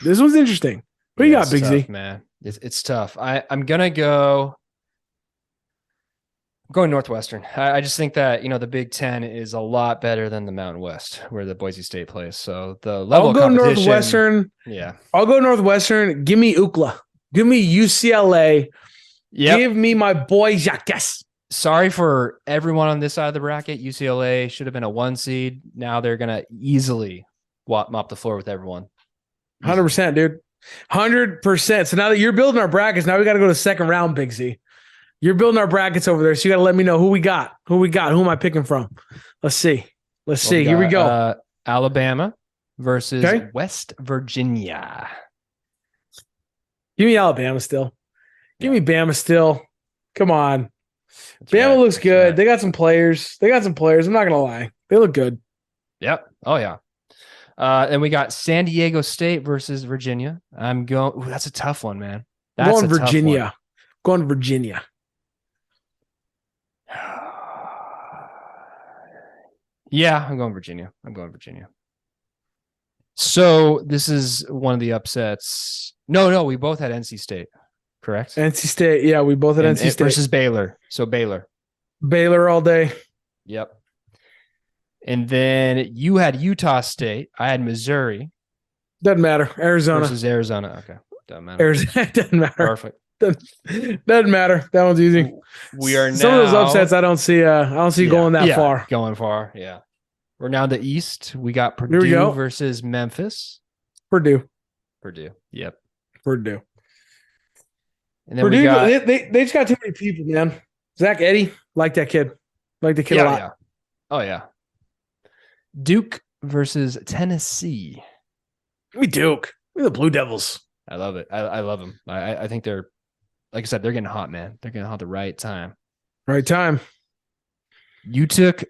What do you got, Big Z? Man, it's tough. I'm gonna go. I'm going Northwestern. I just think that the Big Ten is a lot better than the Mountain West, where the Boise State plays. So the level of competition. Northwestern. Yeah, I'll go Northwestern. Give me UCLA. Give me UCLA. Yep. Give me my boy Jacques. Sorry for everyone on this side of the bracket. UCLA should have been a 1 seed. Now they're gonna easily mop the floor with everyone. 100%, dude. 100%. So now that you're building our brackets, now we got to go to the second round, Big Z. You're building our brackets over there, so you got to let me know who we got. Who am I picking from? Let's see. Here we go. Alabama versus West Virginia. Give me Alabama still. Give me Bama still. Come on. Bama looks good. Right. They got some players. I'm not going to lie. They look good. Yep. Oh, yeah. And we got San Diego State versus Virginia. I'm going. Ooh, that's a tough one, man. I'm That's going a tough Virginia. Going Virginia. one. Yeah, I'm going Virginia. So this is one of the upsets. No, we both had NC State, correct? NC State. Yeah, we both had NC State versus Baylor. So Baylor. Baylor all day. Yep. And then you had Utah State. I had Missouri. Doesn't matter. Arizona versus Arizona. Okay, doesn't matter. Arizona doesn't matter. Perfect. Doesn't matter. That one's easy. We are now some of those upsets. I don't see going that far. Going far. Yeah. We're now the East. We got Purdue versus Memphis. Purdue. Yep. Purdue. And then Purdue. We got, they just got too many people, man. Zach Edey, like that kid. Like the kid a lot. Yeah. Oh yeah. Duke versus Tennessee. Give me Duke. Give me the Blue Devils. I love it. I love them. I think they're, like I said, they're getting hot, man. They're getting hot at the right time. Right time. You took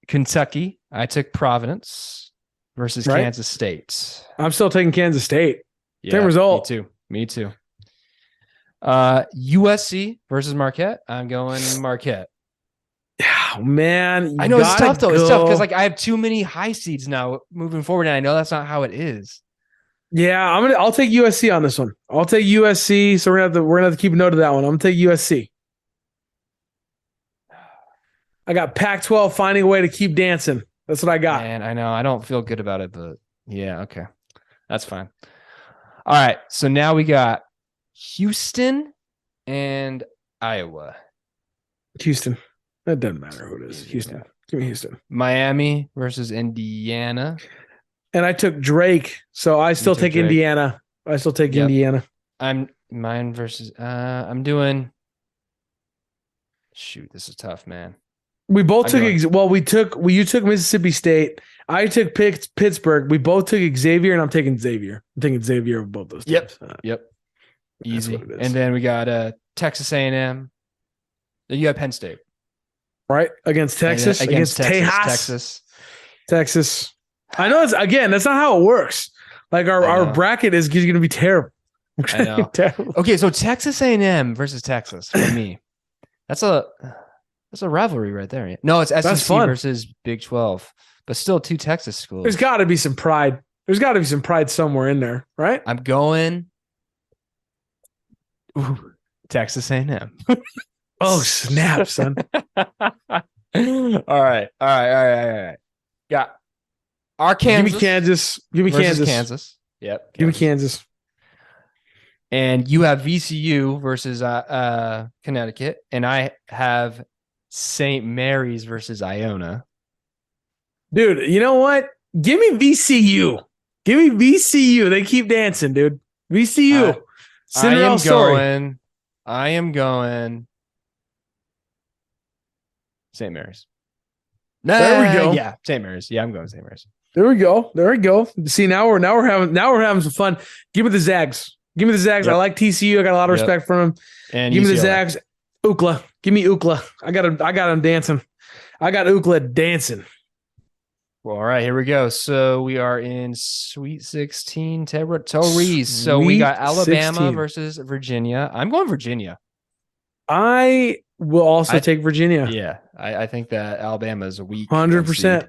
Kentucky. I took Providence versus Kansas State. I'm still taking Kansas State. Yeah, same result. Me too. USC versus Marquette. I'm going Marquette. Oh, man. I know it's tough though. It's tough because I have too many high seeds now moving forward, and I know that's not how it is. Yeah, I'll take USC on this one. I'll take USC. So we're gonna have to keep a note of that one. I'm gonna take USC. I got Pac-12 finding a way to keep dancing. That's what I got. Man, I know. I don't feel good about it, but yeah, okay. That's fine. All right. So now we got Houston and Iowa. Houston. That doesn't matter who it is. Houston. Give me Houston. Miami versus Indiana. And I took Drake, so I still take Drake. Indiana. I still take Indiana. I'm doing. Shoot, this is tough, man. We both you took Mississippi State. I took Pittsburgh. We both took Xavier, and I'm taking Xavier. I'm taking Xavier of both those teams. Yep. Easy. And then we got Texas A&M. Then you got Penn State. Right? Against Texas. Against Texas. Texas. I know that's not how it works. Like our bracket is going to be terrible. I know. Okay, so Texas A&M versus Texas for me. That's a rivalry right there. No, it's SEC versus Big 12, but still two Texas schools. There's got to be some pride. There's got to be some pride somewhere in there, right? I'm going Texas A&M. Oh, snap, son. All right. Got Kansas. Give me Kansas. Yep. Give me Kansas. And you have VCU versus Connecticut, and I have St. Mary's versus Iona. Dude, you know what? Give me VCU. They keep dancing, dude. VCU. Cinderella story. I am going St. Mary's. There we go. Yeah, St. Mary's. Yeah, I'm going St. Mary's. There we go. See, now we're having some fun. Give me the Zags. Yep. I like TCU. I got a lot of respect for them. And give me the Zags. Ookla. Give me Ookla. I got him dancing. I got Ookla dancing. Well, all right, here we go. So we are in Sweet 16 territories. So we got Alabama 16 versus Virginia. I'm going Virginia. I will also take Virginia. Yeah, I think that Alabama is a weak 100%.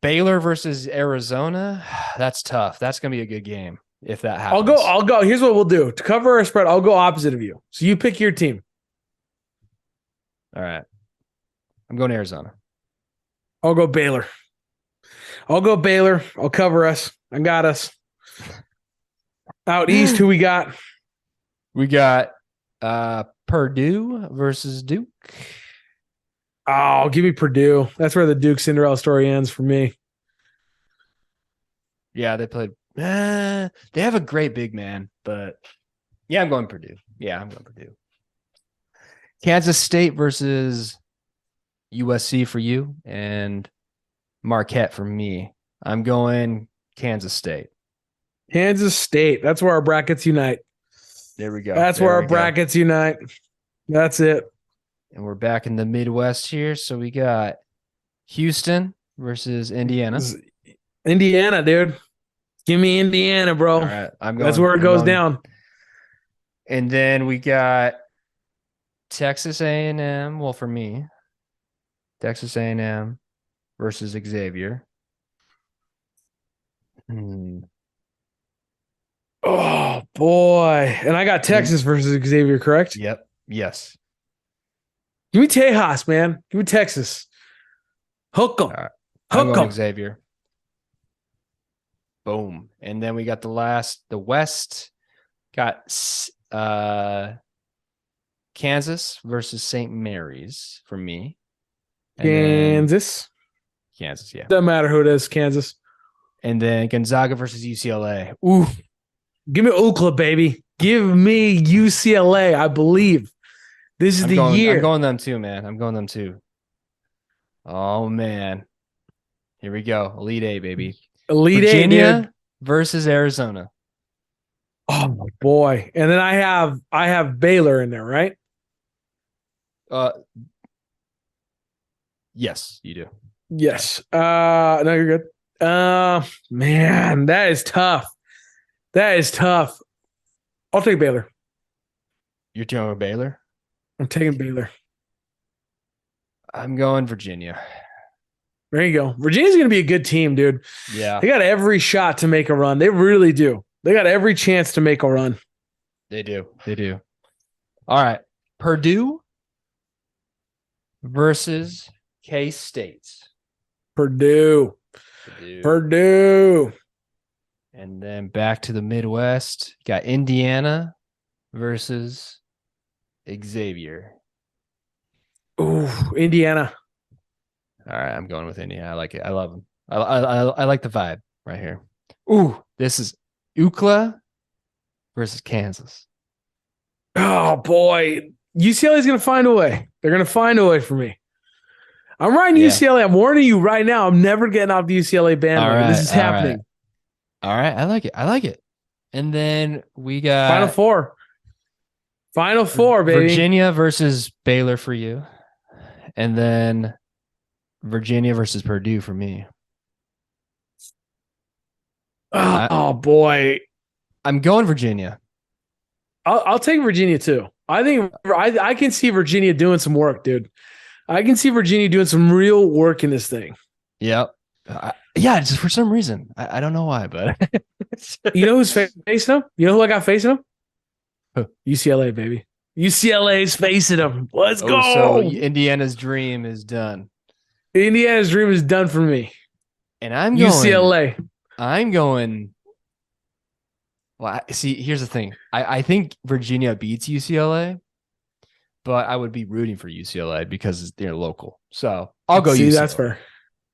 Baylor versus Arizona. That's tough. That's going to be a good game if that happens. I'll go. Here's what we'll do. To cover our spread, I'll go opposite of you. So you pick your team. All right. I'm going Arizona. I'll go Baylor. I'll cover us. I got us. Out east, who we got? We got Purdue versus Duke. Oh, give me Purdue. That's where the Duke Cinderella story ends for me. Yeah, they played. They have a great big man, but yeah, I'm going Purdue. Kansas State versus USC for you, and Marquette for me. I'm going Kansas State. That's where our brackets unite. There we go. That's where our brackets unite. That's it. And we're back in the Midwest here. So we got Houston versus Indiana. Indiana, dude. Give me Indiana, bro. All right. That's where it goes down. And then we got Texas A&M. Well, for me, Texas A&M versus Xavier. Oh boy. And I got Texas versus Xavier, correct? Yep. Yes. Give me Tejas, man. Give me Texas. Hook 'em. I'm Hook going 'em. Xavier. Boom. And then we got the West got Kansas versus St. Mary's for me. And Kansas. Kansas, yeah. Doesn't matter who it is, Kansas. And then Gonzaga versus UCLA. Ooh. Give me UCLA, baby. Give me UCLA. I believe. This is the year. I'm going them too, man. I'm going them too. Oh, man. Here we go. Elite Eight, baby. Elite Virginia Eight, dude. versus Arizona. Oh boy. And then I have Baylor in there, right? Yes, you do. Yes. No, you're good. Man, that is tough. That is tough. I'll take Baylor. You're going Baylor? I'm taking Baylor. I'm going Virginia. There you go. Virginia's going to be a good team, dude. Yeah. They got every shot to make a run. They really do. They got every chance to make a run. They do. They do. All right. Purdue versus K-State. Purdue. And then back to the Midwest. Got Indiana versus Xavier. Ooh, Indiana. All right, I'm going with Indiana. I like it. I love them. I like the vibe right here. Ooh, this is UCLA versus Kansas. Oh boy, UCLA is going to find a way. They're going to find a way for me. I'm riding UCLA. I'm warning you right now. I'm never getting off the UCLA bandwagon. This is happening. All right, I like it. And then we got Final four, baby. Virginia versus Baylor for you. And then Virginia versus Purdue for me. Oh boy. I'm going Virginia. I'll take Virginia too. I think I can see Virginia doing some work, dude. I can see Virginia doing some real work in this thing. Yep. Yeah, just for some reason. I don't know why, but you know who's facing them? You know who I got facing them? UCLA, baby. UCLA's facing them. Let's go. So Indiana's dream is done. Indiana's dream is done for me. And I'm UCLA. Well, see, here's the thing. I think Virginia beats UCLA, but I would be rooting for UCLA because they're local. So I'll go UCLA. That's fair.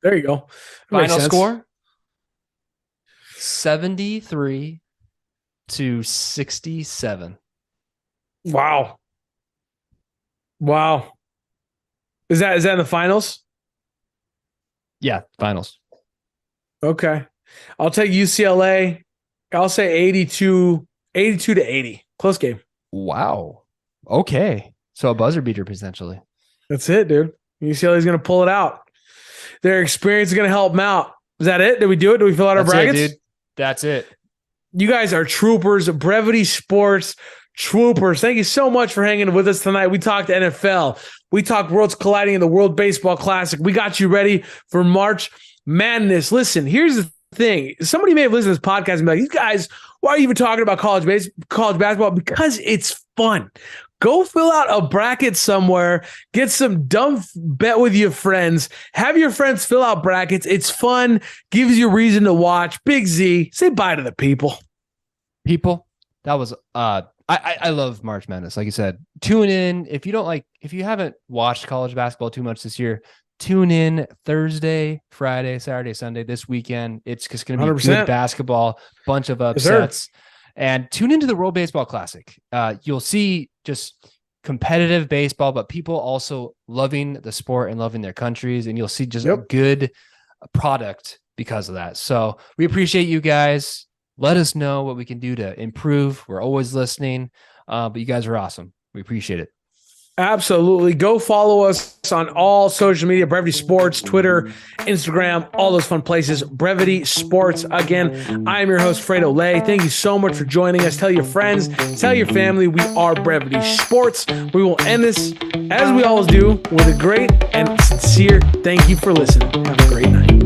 There you go. Final score 73-67. Wow. Is that in the finals? Yeah, finals. Okay. I'll take UCLA. I'll say 82 to 80. Close game. Wow. Okay. So a buzzer beater potentially. That's it, dude. UCLA is going to pull it out. Their experience is going to help them out. Is that it? Did we do it? Did we fill out our brackets? It, dude. That's it. You guys are troopers. Brevity Sports troopers. Thank you so much for hanging with us tonight. We talked NFL. We talked Worlds Colliding in the World Baseball Classic. We got you ready for March Madness. Listen, here's the thing. Somebody may have listened to this podcast and be like, "These guys, why are you even talking about college basketball?" Because it's fun. Go fill out a bracket somewhere. Get some dumb bet with your friends. Have your friends fill out brackets. It's fun. Gives you a reason to watch. Big Z, say bye to the people. People, that was I love March Madness. Like you said, tune in. If you haven't watched college basketball too much this year, tune in Thursday, Friday, Saturday, Sunday, this weekend. It's just going to be 100%. Good basketball, bunch of upsets. Yes, and tune into the World Baseball Classic. You'll see just competitive baseball, but people also loving the sport and loving their countries. And you'll see just a good product because of that. So we appreciate you guys. Let us know what we can do to improve. We're always listening. But you guys are awesome. We appreciate it. Absolutely. Go follow us on all social media, Brevity Sports, Twitter, Instagram, all those fun places. Brevity Sports. Again, I am your host, Fredo Lay. Thank you so much for joining us. Tell your friends, tell your family we are Brevity Sports. We will end this, as we always do, with a great and sincere thank you for listening. Have a great night.